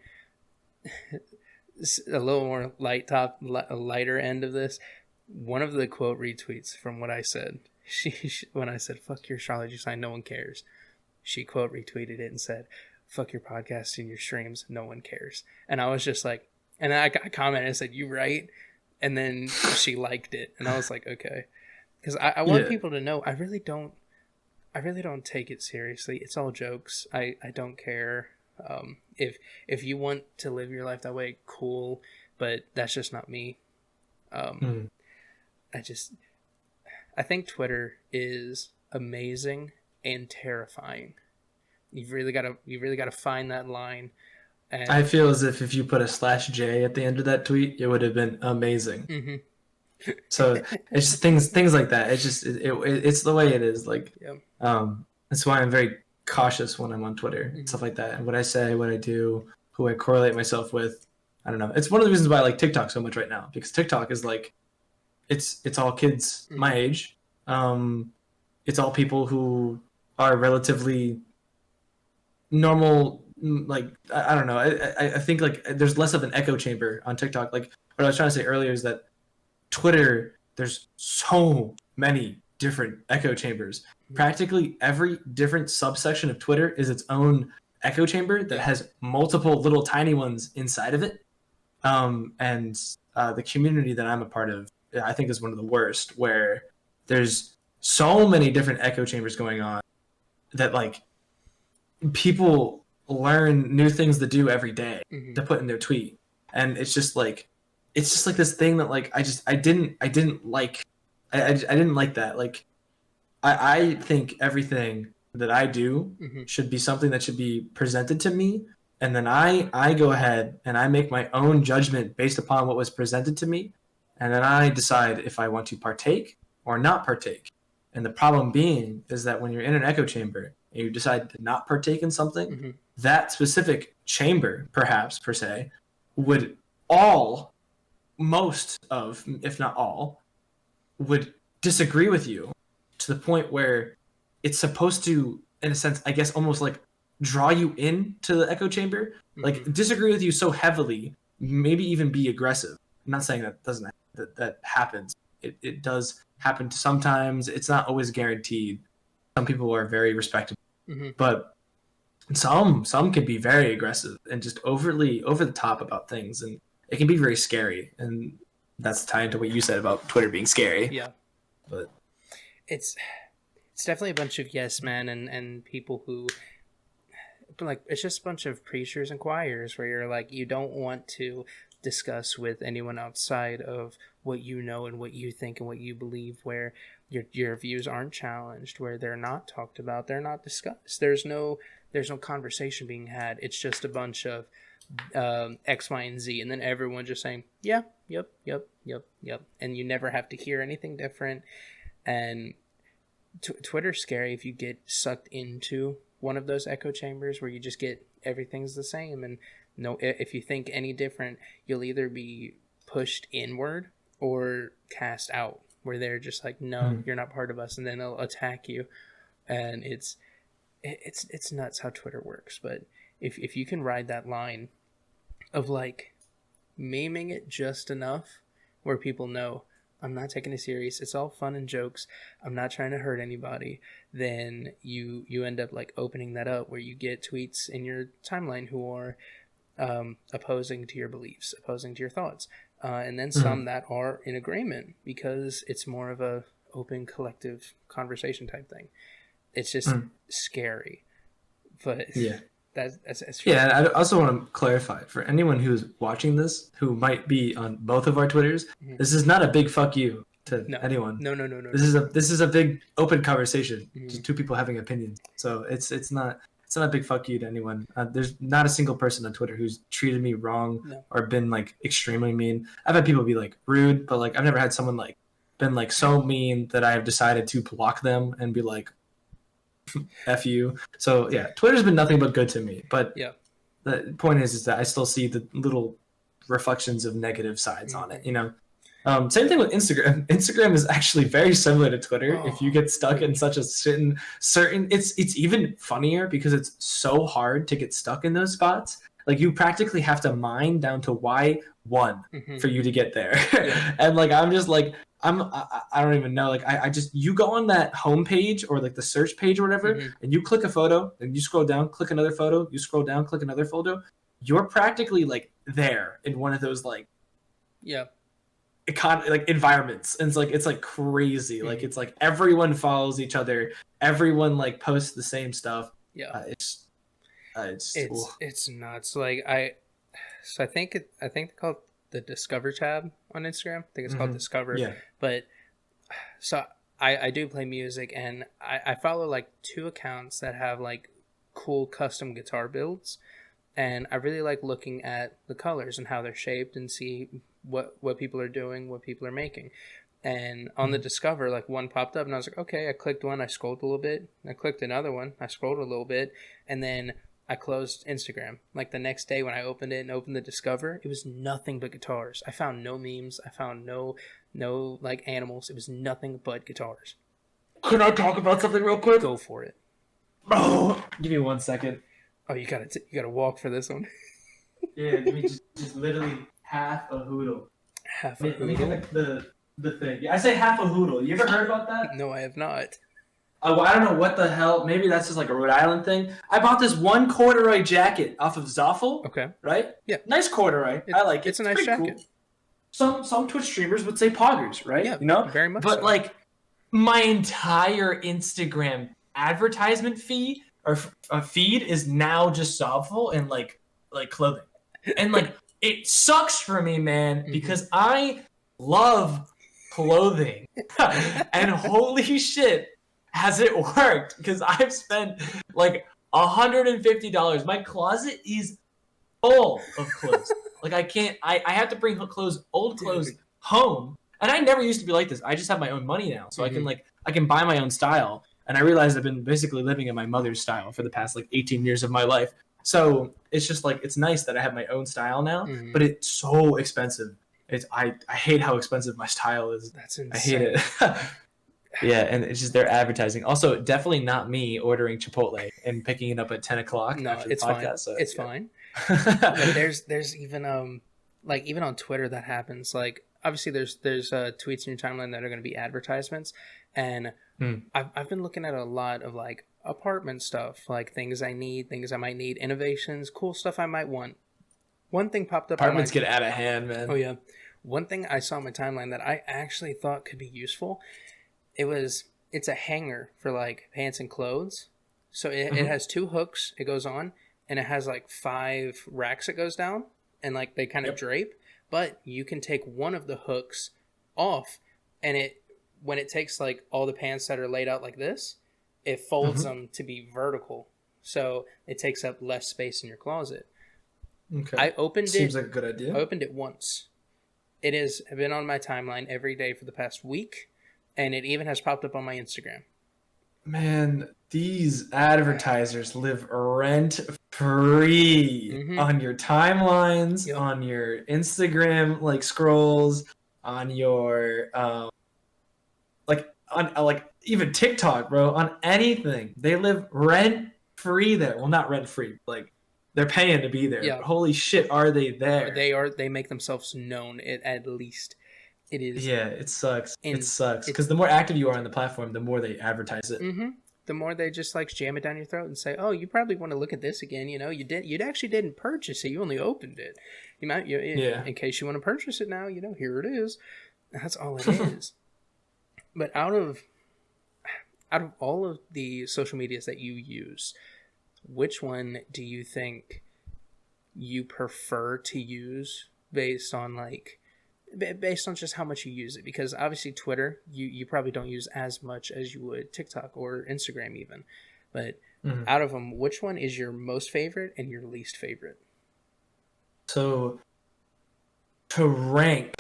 a little more lighter end of this, one of the quote retweets from what I said, when I said, fuck your astrology sign, no one cares, she quote retweeted it and said, fuck your podcast and your streams, no one cares. And I was just like, and then I commented and said, you right? And then she liked it, and I was like, okay. Because I want people to know, I really don't take it seriously. It's all jokes. I don't care. If you want to live your life that way, cool, but that's just not me. I think Twitter is amazing and terrifying. You've really got to find that line. And I feel as if you put a /J at the end of that tweet, it would have been amazing. So it's just things like that. It's just it's the way it is. Like, That's why I'm very cautious when I'm on Twitter and Mhm. stuff like that. And what I say, what I do, who I correlate myself with. I don't know. It's one of the reasons why I like TikTok so much right now, because TikTok is like it's all kids my Mhm. age. Um, it's all people who are relatively normal. Like I don't know. I think like there's less of an echo chamber on TikTok. Like what I was trying to say earlier is that Twitter, there's so many different echo chambers. Mhm. Practically every different subsection of Twitter is its own echo chamber that Yeah. has multiple little tiny ones inside of it. And the community that I'm a part of, I think, is one of the worst, where there's so many different echo chambers going on that like people learn new things to do every day Mhm. to put in their tweet, and it's just like this thing that like I didn't like. I didn't like that. Like I think everything that I do Mhm. should be something that should be presented to me, and then I go ahead and I make my own judgment based upon what was presented to me, and then I decide if I want to partake or not partake. And the problem being is that when you're in an echo chamber and you decide to not partake in something, Mhm. that specific chamber, perhaps per se, would all most of, if not all, would disagree with you to the point where it's supposed to, in a sense, I guess, almost like draw you into the echo chamber, like Mhm. disagree with you so heavily, maybe even be aggressive. I'm not saying that doesn't that happens. It does happen sometimes. It's not always guaranteed. Some people are very respectable, Mhm. but some can be very aggressive and just overly over the top about things, and it can be very scary. And that's tied into what you said about Twitter being scary. Yeah. But It's it's definitely a bunch of yes men and people who like it's just a bunch of preachers and choirs where you're like you don't want to discuss with anyone outside of what you know and what you think and what you believe, where your views aren't challenged, where they're not talked about, they're not discussed, there's no conversation being had. It's just a bunch of X, Y, and Z, and then everyone just saying, yeah, yep, yep, yep, yep, and you never have to hear anything different. And Twitter's scary if you get sucked into one of those echo chambers where you just get everything's the same, and no, if you think any different, you'll either be pushed inward or cast out, where they're just like, no, mm, you're not part of us, and then they'll attack you, and it's nuts how Twitter works. But if you can ride that line of like memeing it just enough where people know I'm not taking it serious. It's all fun and jokes. I'm not trying to hurt anybody. Then you end up like opening that up where you get tweets in your timeline who are opposing to your beliefs, opposing to your thoughts, and then some mm, that are in agreement because it's more of a open collective conversation type thing. It's just mm. scary, but Yeah. that's Yeah, and I also want to clarify for anyone who's watching this who might be on both of our Twitters, mhm. this is not a big fuck you to No, anyone. no, no, no, no, This no, is no. a big open conversation, Mhm. just two people having opinions. So it's not a big fuck you to anyone. There's not a single person on Twitter who's treated me wrong No. or been like extremely mean. I've had people be like rude, but like I've never had someone like been like so mean that I have decided to block them and be like f you. So yeah, Twitter's been nothing but good to me. But Yeah. the point is that I still see the little reflections of negative sides on it. Mhm. You know, same thing with Instagram. Instagram is actually very similar to Twitter. If you Oh, get stuck in dude. such a certain, it's even funnier because it's so hard to get stuck in those spots. Like you practically have to mine down to Y1 Hmm. for you to get there. Yep. And like I'm just like I don't even know. Like I just you go on that homepage or like the search page or whatever, Hmm. and you click a photo, and you scroll down, click another photo, you scroll down, click another photo. You're practically like there in one of those like Yep. like environments, and it's like crazy. Like Hmm. it's like everyone follows each other, everyone like posts the same stuff. Yeah. It's It's nuts. Like so I think they call it the Discover tab on Instagram. I think it's called mm-hmm. Discover. Yeah. But so I do play music, and I follow like two accounts that have like cool custom guitar builds, and I really like looking at the colors and how they're shaped and see what people are doing, what people are making. And on the Discover, like one popped up, and I was like, okay. I clicked one, I scrolled a little bit. I clicked another one, I scrolled a little bit, and then I closed Instagram. Like the next day when I opened it and opened the Discover, it was nothing but guitars. I found no memes. I found no like animals. It was nothing but guitars. Can I talk about something real quick? Go for it. Oh, give me 1 second. Oh, you gotta walk for this one. Yeah, give me just literally half a hoodle. Half a Let me hoodle? get the thing. Yeah, I say half a hoodle. You ever heard about that? No, I have not. Oh, I don't know what the hell. Maybe that's just like a Rhode Island thing. I bought this one corduroy jacket off of Zoffel. Okay. Right? Yeah. Nice corduroy. I like it. It's a nice pretty jacket. Cool. Some Twitch streamers would say poggers, right? Yeah, you know? very much But so. like my entire Instagram advertisement feed or feed is now just Zoffel and like clothing. And like it sucks for me, man, because I love clothing. And holy shit, has it worked? Because I've spent like $150. My closet is full of clothes. Like I have to bring old clothes home. And I never used to be like this. I just have my own money now. So I can buy my own style. And I realized I've been basically living in my mother's style for the past like 18 years of my life. So it's just like, it's nice that I have my own style now, but it's so expensive. I hate how expensive my style is. That's insane. I hate it. Yeah, and it's just their advertising. Also, definitely not me ordering Chipotle and picking it up at 10 o'clock. No, after it's the podcast, fine. So, it's fine. But there's even like even on Twitter that happens. Like obviously there's tweets in your timeline that are going to be advertisements, and I've been looking at a lot of like apartment stuff, like things I need, things I might need, innovations, cool stuff I might want. One thing popped up. Apartments get out of hand, man. Oh yeah, one thing I saw on my timeline that I actually thought could be useful. It's a hanger for like pants and clothes. So it has two hooks. It goes on, and it has like 5 racks it goes down, and like they kind of drape. But you can take one of the hooks off, and when it takes like all the pants that are laid out like this, it folds them to be vertical. So it takes up less space in your closet. Okay. I opened Seems like a good idea. I opened it once. It has been on my timeline every day for the past week, and it even has popped up on my Instagram. Man, these advertisers live rent free on your timelines, on your Instagram like scrolls, on your like even TikTok, bro, on anything. They live rent free there. Well, not rent free, like they're paying to be there. Yeah. Holy shit, are they there? They make themselves known at least. It is. Yeah, it sucks. It sucks because the more active you are on the platform, the more they advertise it. The more they just like jam it down your throat and say, "Oh, you probably want to look at this again." You know, you actually didn't purchase it. You only opened it. In case you want to purchase it now. You know, here it is. That's all it is. But out of all of the social medias that you use, which one do you think you prefer to use based on just how much you use it? Because obviously Twitter, you probably don't use as much as you would TikTok or Instagram even. But out of them, which one is your most favorite and your least favorite? So to rank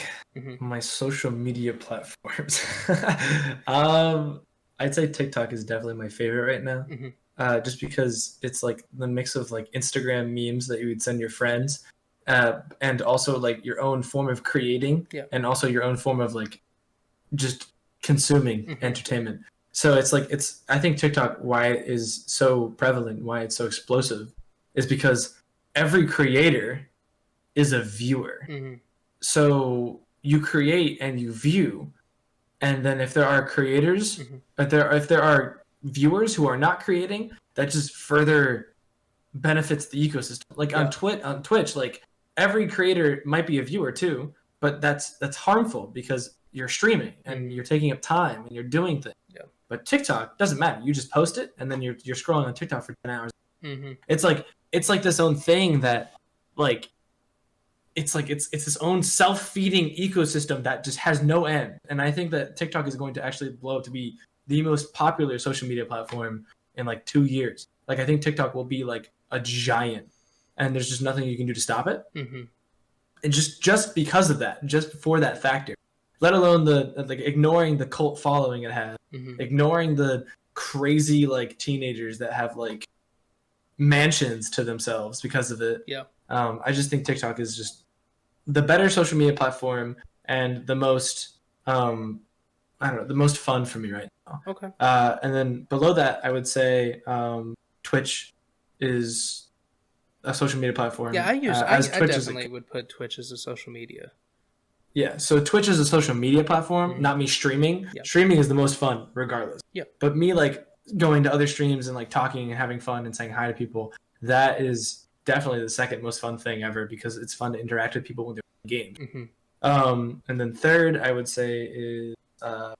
my social media platforms, I'd say TikTok is definitely my favorite right now. Just because it's like the mix of like Instagram memes that you would send your friends, and also like your own form of creating, and also your own form of like just consuming entertainment. So I think TikTok, why it is so prevalent, why it's so explosive, is because every creator is a viewer. So you create and you view, and then if there are creators, if there are viewers who are not creating, that just further benefits the ecosystem. Like on Twitch, like every creator might be a viewer too, but that's harmful because you're streaming and you're taking up time and you're doing things. But TikTok doesn't matter. You just post it and then you're scrolling on TikTok for 10 hours. It's like this own thing that like it's this own self-feeding ecosystem that just has no end. And I think that TikTok is going to actually blow up to be the most popular social media platform in like 2 years. Like I think TikTok will be like a giant, and there's just nothing you can do to stop it. And just because of that, just for that factor, let alone the like ignoring the cult following it has, ignoring the crazy like teenagers that have like mansions to themselves because of it. Yeah. I just think TikTok is just the better social media platform and the most I don't know, the most fun for me right now. Okay. And then below that, I would say Twitch is a social media platform. Yeah, I definitely would put Twitch as a social media. Yeah, so Twitch is a social media platform, not me streaming. Yep. Streaming is the most fun, regardless. Yep. But me like going to other streams and like talking and having fun and saying hi to people, that is definitely the second most fun thing ever because it's fun to interact with people when they're playing games. And then third, I would say is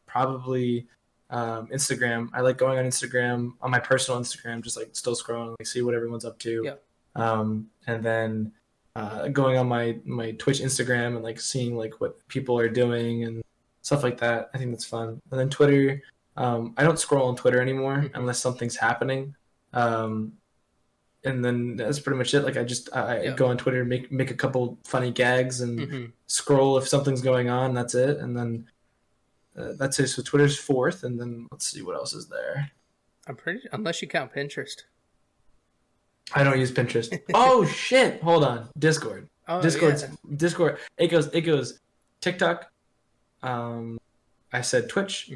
probably Instagram. I like going on Instagram, on my personal Instagram, just like still scrolling, like see what everyone's up to. Yep. And then going on my Twitch Instagram and like seeing like what people are doing and stuff like that. I think that's fun. And then Twitter, I don't scroll on Twitter anymore unless something's happening. And then that's pretty much it. Like I go on Twitter, make a couple funny gags and scroll if something's going on. That's it. And then that's it. So Twitter's fourth, and then let's see what else is there. Unless you count Pinterest. I don't use Pinterest. Oh shit! Hold on. Discord. Oh, Discord. yeah. Discord. It goes TikTok. I said Twitch.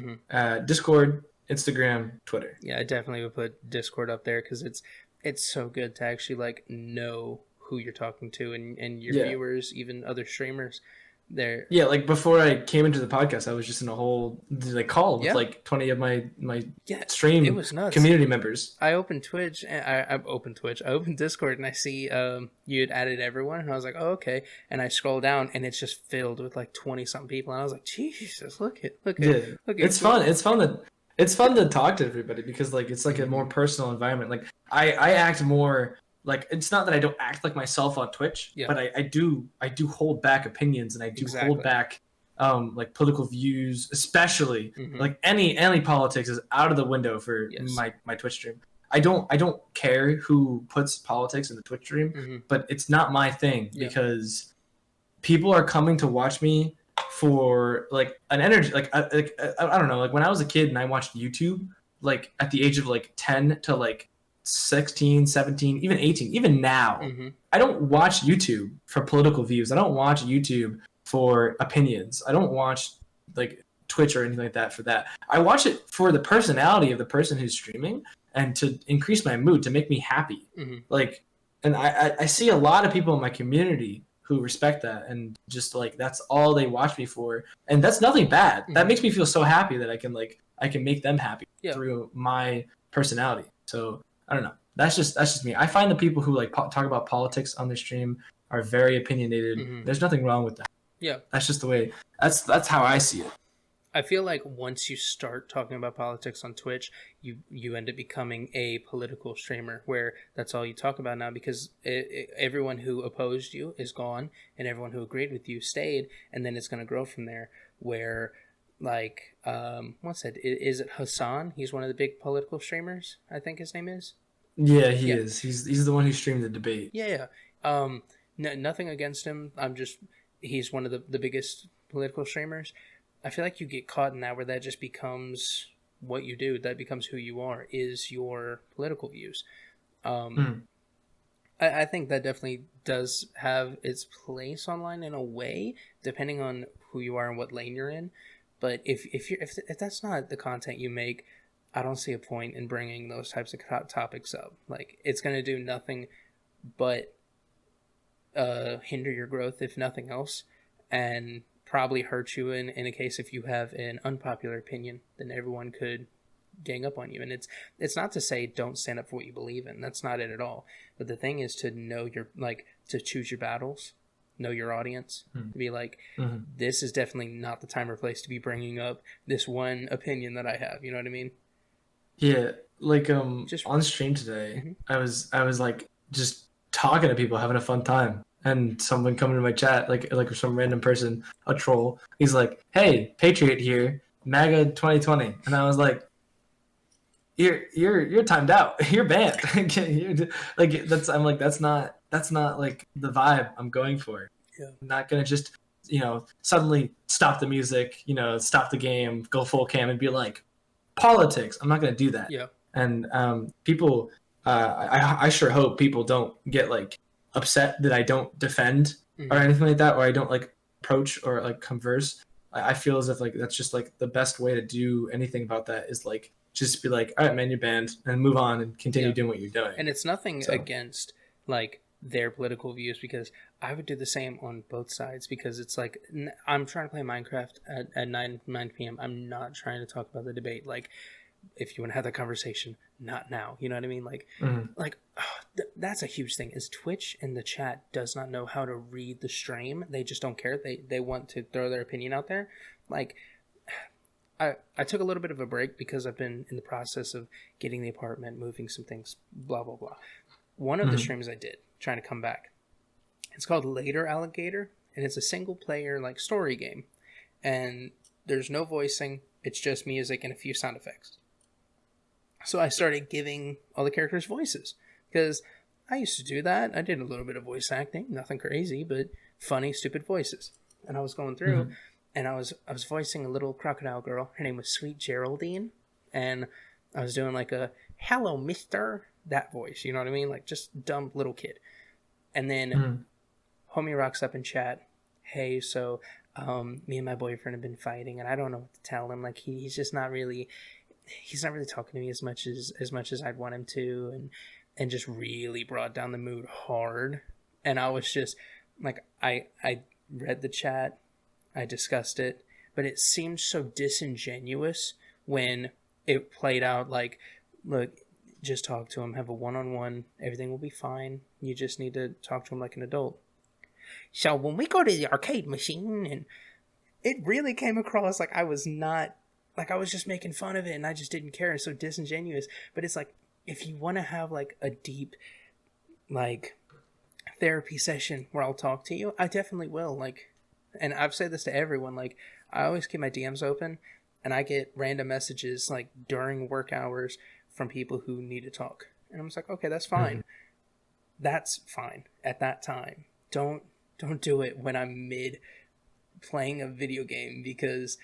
Discord, Instagram, Twitter. Yeah, I definitely would put Discord up there because it's so good to actually like know who you're talking to and your viewers, even other streamers. Yeah, like before I came into the podcast, I was just in a whole like call with like 20 of my stream it was nuts. Community members. I opened Twitch and I opened Discord and I see you had added everyone and I was like, oh okay, and I scroll down and it's just filled with like 20 something people and I was like, Jesus, look at it's fun. It's fun to talk to everybody because like it's like a more personal environment. Like I act more. Like it's not that I don't act like myself on Twitch, but I do hold back opinions and I do hold back like political views, especially like any politics is out of the window for my Twitch stream. I don't care who puts politics in the Twitch stream, but it's not my thing because people are coming to watch me for like an energy like I don't know, like when I was a kid and I watched YouTube like at the age of like 10 to like 16, 17, even 18, even now, I don't watch YouTube for political views. I don't watch YouTube for opinions. I don't watch like Twitch or anything like that for that. I watch it for the personality of the person who's streaming and to increase my mood, to make me happy. Like, and I see a lot of people in my community who respect that and just like that's all they watch me for, and that's nothing bad. That makes me feel so happy that I can make them happy through my personality. So I don't know. That's just me. I find the people who like talk about politics on their stream are very opinionated. There's nothing wrong with that. Yeah, that's just the way. That's how I see it. I feel like once you start talking about politics on Twitch, you end up becoming a political streamer where that's all you talk about now because everyone who opposed you is gone and everyone who agreed with you stayed, and then it's going to grow from there. Where like what's that? Is it Hassan? He's one of the big political streamers. I think his name is. Yeah, he is. He's the one who streamed the debate. Yeah. Nothing against him. He's one of the biggest political streamers. I feel like you get caught in that where that just becomes what you do. That becomes who you are, is your political views. I think that definitely does have its place online in a way, depending on who you are and what lane you're in. But if that's not the content you make, I don't see a point in bringing those types of topics up. Like, it's going to do nothing but hinder your growth, if nothing else, and probably hurt you in a case if you have an unpopular opinion, then everyone could gang up on you. And it's not to say don't stand up for what you believe in. That's not it at all. But the thing is to know to choose your battles, know your audience, to be like, this is definitely not the time or place to be bringing up this one opinion that I have. You know what I mean? Yeah, like just on stream today, I was like just talking to people, having a fun time, and someone coming to my chat, like some random person, a troll. He's like, "Hey, Patriot here, MAGA 2020," and I was like, "You're timed out. You're banned." I'm like, that's not like the vibe I'm going for. Yeah, I'm not gonna just suddenly stop the music, stop the game, go full cam, and be like, politics. I'm not going to do that. Yeah. And people, I sure hope people don't get like upset that I don't defend or anything like that, or I don't like approach or like converse. I feel as if like that's just like the best way to do anything about that is like just be like, all right, man, you're banned, and move on and continue doing what you're doing. And it's nothing against like their political views, because I would do the same on both sides, because it's like I'm trying to play Minecraft at 9 p.m. I'm not trying to talk about the debate. Like, if you want to have that conversation, not now. You know what I mean? Like, that's a huge thing. Is Twitch in the chat does not know how to read the stream. They just don't care. They want to throw their opinion out there. Like, I took a little bit of a break because I've been in the process of getting the apartment, moving some things, blah, blah, blah. One of the streams I did, trying to come back, it's called Later Alligator, and it's a single player like story game. And there's no voicing. It's just music and a few sound effects. So I started giving all the characters voices, because I used to do that. I did a little bit of voice acting, nothing crazy, but funny, stupid voices. And I was going through, and I was voicing a little crocodile girl. Her name was Sweet Geraldine, and I was doing like a "Hello, Mister," that voice. You know what I mean? Like just dumb little kid. And then homie rocks up in chat. Hey, so me and my boyfriend have been fighting, and I don't know what to tell him. Like he's just not really. He's not really talking to me as much as I'd want him to, and just really brought down the mood hard. And I was just like, I read the chat, I discussed it, but it seemed so disingenuous when it played out like, look, just talk to him, have a one-on-one, everything will be fine. You just need to talk to him like an adult. So when we go to the arcade machine, and it really came across like I was not. Like, I was just making fun of it, and I just didn't care. It's so disingenuous. But it's like, if you want to have, like, a deep, like, therapy session where I'll talk to you, I definitely will. Like, and I've said this to everyone. Like, I always keep my DMs open, and I get random messages, like, during work hours from people who need to talk. And I'm just like, okay, that's fine. That's fine at that time. Don't do it when I'm mid playing a video game, because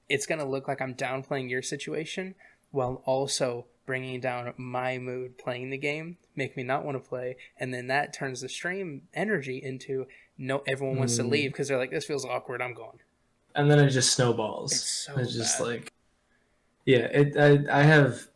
it's going to look like I'm downplaying your situation while also bringing down my mood playing the game, make me not want to play. And then that turns the stream energy into everyone wants to leave because they're like, this feels awkward, I'm going. And then it just snowballs. It's just bad. Like, yeah, I have,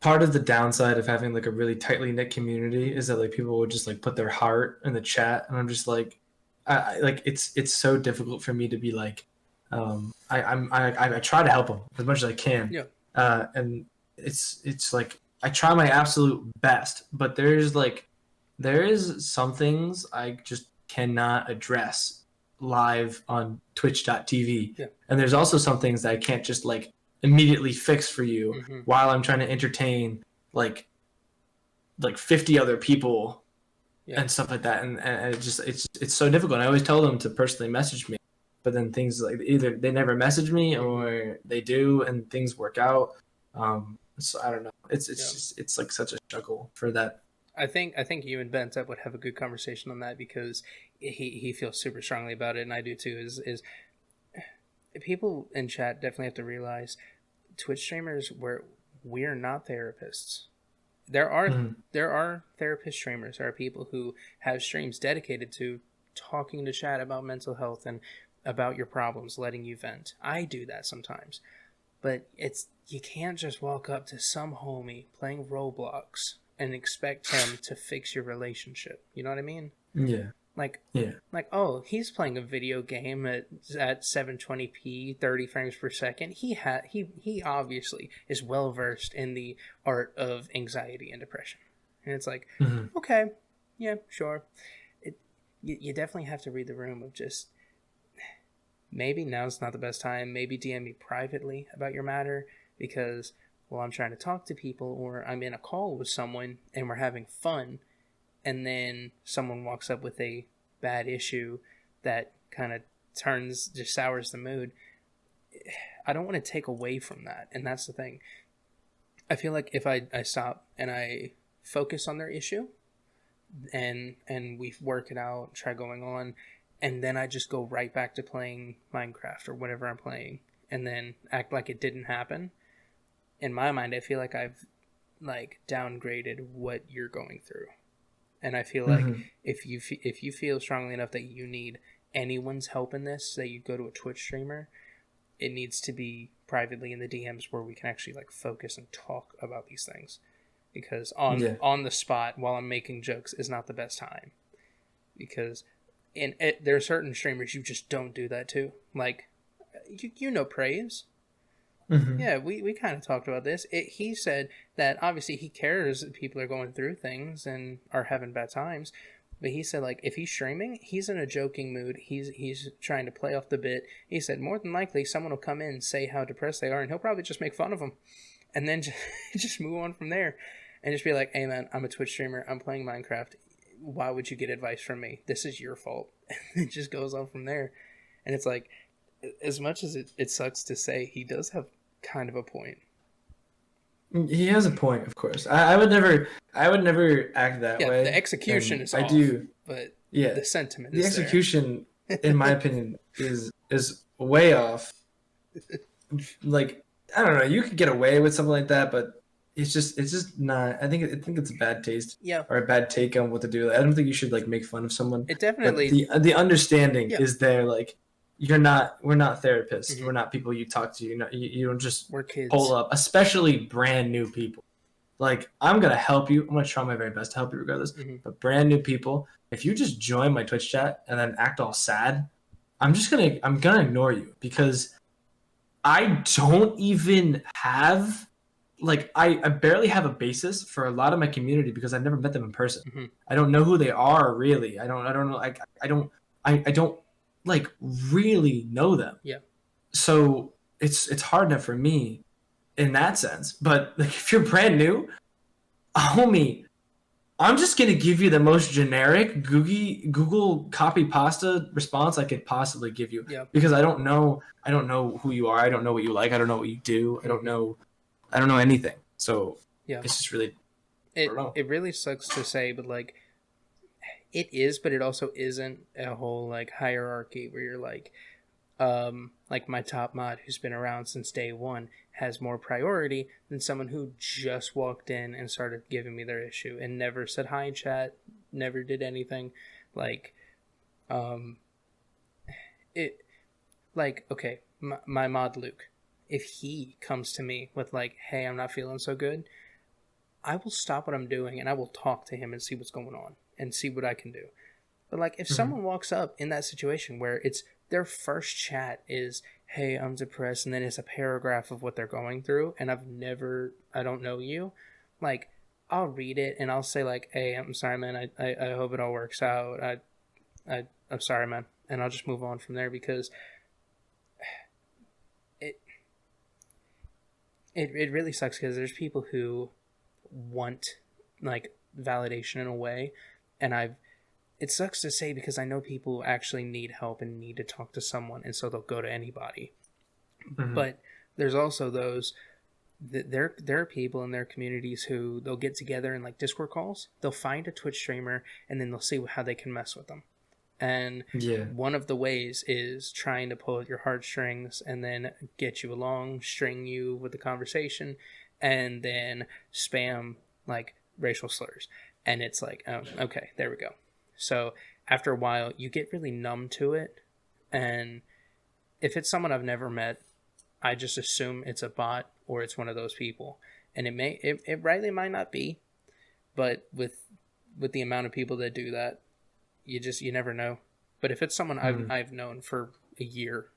part of the downside of having like a really tightly knit community is that like people would just like put their heart in the chat. And I'm just like, it's so difficult for me to be like, I try to help them as much as I can, and it's like I try my absolute best, but there is some things I just cannot address live on Twitch.tv, and there's also some things that I can't just like immediately fix for you while I'm trying to entertain like 50 other people and stuff like that, and it's so difficult. And I always tell them to personally message me. But then things like either they never message me or they do, and things work out. So I don't know. It's just it's like such a struggle for that. I think you and Bentep would have a good conversation on that, because he feels super strongly about it, and I do too. Is people in chat definitely have to realize Twitch streamers we're not therapists. There are therapist streamers. There are people who have streams dedicated to talking to chat about mental health and about your problems, letting you vent. I do that sometimes, but you can't just walk up to some homie playing Roblox and expect him to fix your relationship. You know what I mean? Like, oh, he's playing a video game at 720p 30 frames per second. He obviously is well versed in the art of anxiety and depression. And it's like, okay, yeah, sure. You definitely have to read the room of just, maybe now's not the best time. Maybe DM me privately about your matter, because, well, I'm trying to talk to people, or I'm in a call with someone and we're having fun, and then someone walks up with a bad issue that kind of just sours the mood. I don't want to take away from that, and that's the thing. I feel like if I stop and I focus on their issue, and we work it out, try going on, and then I just go right back to playing Minecraft or whatever I'm playing, and then act like it didn't happen. In my mind, I feel like I've like downgraded what you're going through, and I feel like Mm-hmm. if you feel strongly enough that you need anyone's help in this, that you go to a Twitch streamer, it needs to be privately in the DMs where we can actually like focus and talk about these things, because Yeah. on the spot while I'm making jokes is not the best time, because there are certain streamers you just don't do that to, like you know Praise. Mm-hmm. Yeah, we kind of talked about this. He said that obviously he cares that people are going through things and are having bad times, but he said like if he's streaming, he's in a joking mood. He's trying to play off the bit. He said more than likely someone will come in and say how depressed they are, and he'll probably just make fun of them, and then just move on from there, and just be like, "Hey man, I'm a Twitch streamer. I'm playing Minecraft. Why would you get advice from me? This is your fault." And it just goes on from there, and it's like, as much as it sucks to say, he does have kind of a point. He has a point, of course. I would never act that Yeah, way. the execution And is I off, do. but Yeah. the sentiment The is there. execution, in my opinion, is way off. Like, I don't know, you could get away with something like that, but it's just not. I think it's a bad taste Yeah, or a bad take on what to do. I don't think you should like make fun of someone. it But definitely. the understanding Yeah, is there. Like, we're not therapists. mm-hmm. We're not people you talk to. You don't just We're kids. pull up, especially brand new people. Like, I'm gonna help you. I'm gonna try my very best to help you regardless. Mm-hmm. But brand new people, if you just join my Twitch chat and then act all sad, I'm gonna ignore you, because I don't even have like I barely have a basis for a lot of my community because I've never met them in person. Mm-hmm. I don't know who they are really. I don't know, like I don't like really know them. Yeah. So it's hard enough for me in that sense. But like, if you're brand new, homie, I'm just gonna give you the most generic Google copy pasta response I could possibly give you, Yeah. because I don't know who you are. I don't know what you like. I don't know what you do. I don't know anything. So Yeah. it's just really, I It don't know. it really sucks to say, but like it is, but it also isn't a whole like hierarchy where you're like my top mod who's been around since day one has more priority than someone who just walked in and started giving me their issue and never said hi in chat, never did anything. Like it like okay, my mod Luke, if he comes to me with like, hey, I'm not feeling so good, I will stop what I'm doing and I will talk to him and see what's going on and see what I can do. But like if someone walks up in that situation where it's their first chat is, hey, I'm depressed, and then it's a paragraph of what they're going through, and I don't know you, like I'll read it and I'll say like, hey, I'm sorry man, I hope it all works out. I'm sorry man, and I'll just move on from there, because it really sucks because there's people who want like validation in a way, and it sucks to say because I know people actually need help and need to talk to someone, and so they'll go to anybody. Mhm. But there's also those there are people in their communities who they'll get together in like Discord calls. They'll find a Twitch streamer and then they'll see how they can mess with them. And Yeah. one of the ways is trying to pull at your heartstrings and then get you along, string you with the conversation, and then spam like racial slurs. And it's like, oh, okay, there we go. So after a while, you get really numb to it. And if it's someone I've never met, I just assume it's a bot or it's one of those people. And it rightly might not be, but with the amount of people that do that, you never know. But if it's someone I've known for a year,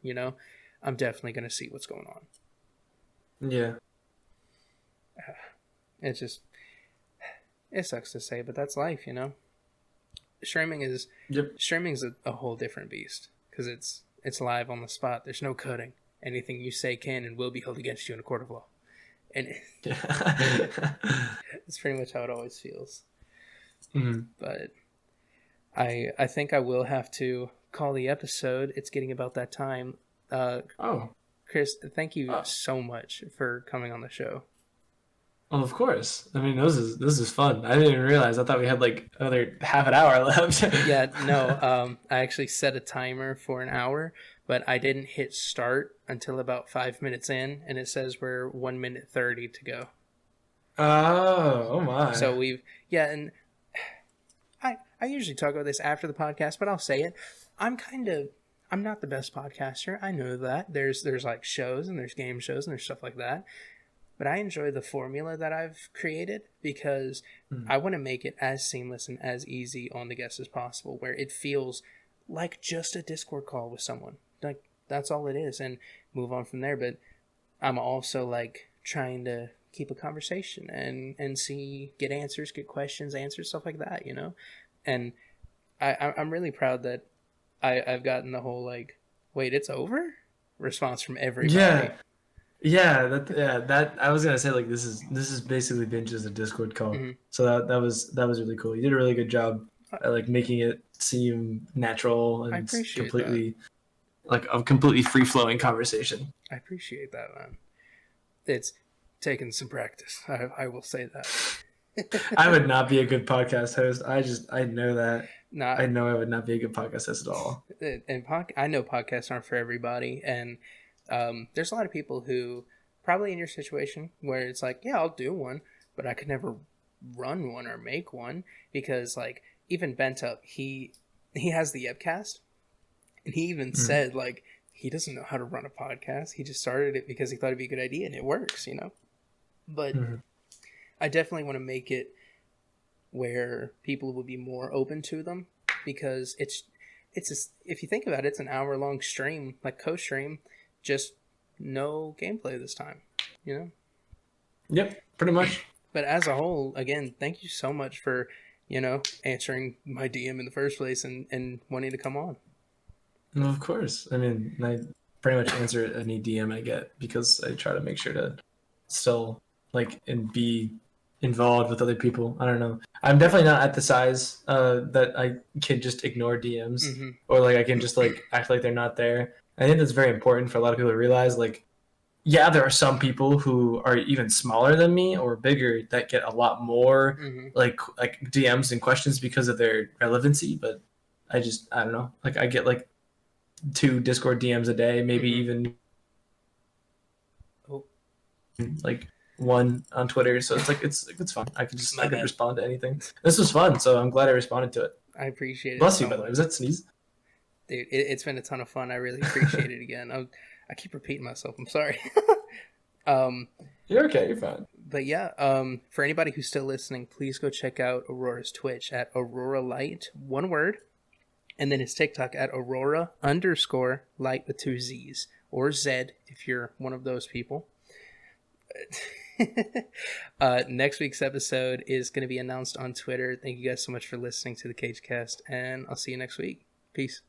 I'm definitely going to see what's going on. Yeah. It sucks to say, but that's life, Streaming is a whole different beast because it's live on the spot. There's no cutting. Anything you say can and will be held against you in a court of law, and it's pretty much how it always feels. Mm-hmm. But I think I will have to call the episode. It's getting about that time. Oh, Chris, thank you so much for coming on the show. Well, of course. I mean, this is fun. I didn't even realize. I thought we had like another half an hour left. Yeah, no, I actually set a timer for an hour, but I didn't hit start until about 5 minutes in, and it says we're 1 minute 30 to go. Oh So my. yeah, and I usually talk about this after the podcast, but I'll say it. I'm kind of I'm not the best podcaster. I know that. There's like shows and there's game shows and there's stuff like that. But I enjoy the formula that I've created because Hmm. I want to make it as seamless and as easy on the guests as possible, where it feels like just a Discord call with someone. Like that's all it is, and move on from there. But I'm also like trying to keep a conversation and see get answers, get questions answered, stuff like that, you know. And I'm really proud that I've gotten the whole like, wait, it's over response from everybody. Yeah. Yeah, that I was gonna say like this is basically been just a Discord call. Hmm. So that was really cool. You did a really good job at like making it seem natural I and appreciate that. completely like a completely free flowing conversation. I appreciate that, man. It's taken some practice. I will say that. I would not be a good podcast host. I know that. I Not know I would not be a good podcast host at all. I know podcasts aren't for everybody, and there's a lot of people who probably in your situation where it's like, yeah, I'll do one, but I could never run one or make one because like even Bent Up, he has the Epcast, and he even Mm, said like he doesn't know how to run a podcast. He just started it because he thought it'd be a good idea, and it works, you know. But mhm. I definitely want to make it where people will be more open to them because it's just, if you think about it, it's an hour long stream like co-stream, just no gameplay this time, you know. Yep, pretty much. But as a whole, again, thank you so much for answering my DM in the first place and wanting to come on. No, of course. I mean, I pretty much answer any DM I get because I try to make sure to still like and be involved with other people. I don't know. I'm definitely not at the size that I can just ignore DMs Mm-hmm. or like I can just like act like they're not there. I think that's very important for a lot of people to realize. Like, yeah, there are some people who are even smaller than me or bigger that get a lot more Mm-hmm. like DMs and questions because of their relevancy. But I don't know. Like I get like two Discord DMs a day, maybe Mm-hmm. even Oh, like one on Twitter. So it's like it's fun. I my could bad. respond to anything. This was fun, so I'm glad I responded to it. I appreciate it Bless you, so by the way. much, Was that sneeze? dude. It's been a ton of fun. I really appreciate it again. I keep repeating myself. I'm sorry. um, You're okay. You're fine. but yeah, for anybody who's still listening, please go check out Aurora's Twitch at Aurora Light, one word, and then his TikTok at Aurora underscore light with two Z's or Z if you're one of those people. Next week's episode is going to be announced on Twitter. Thank you guys so much for listening to the Cage Cast, and I'll see you next week. Peace.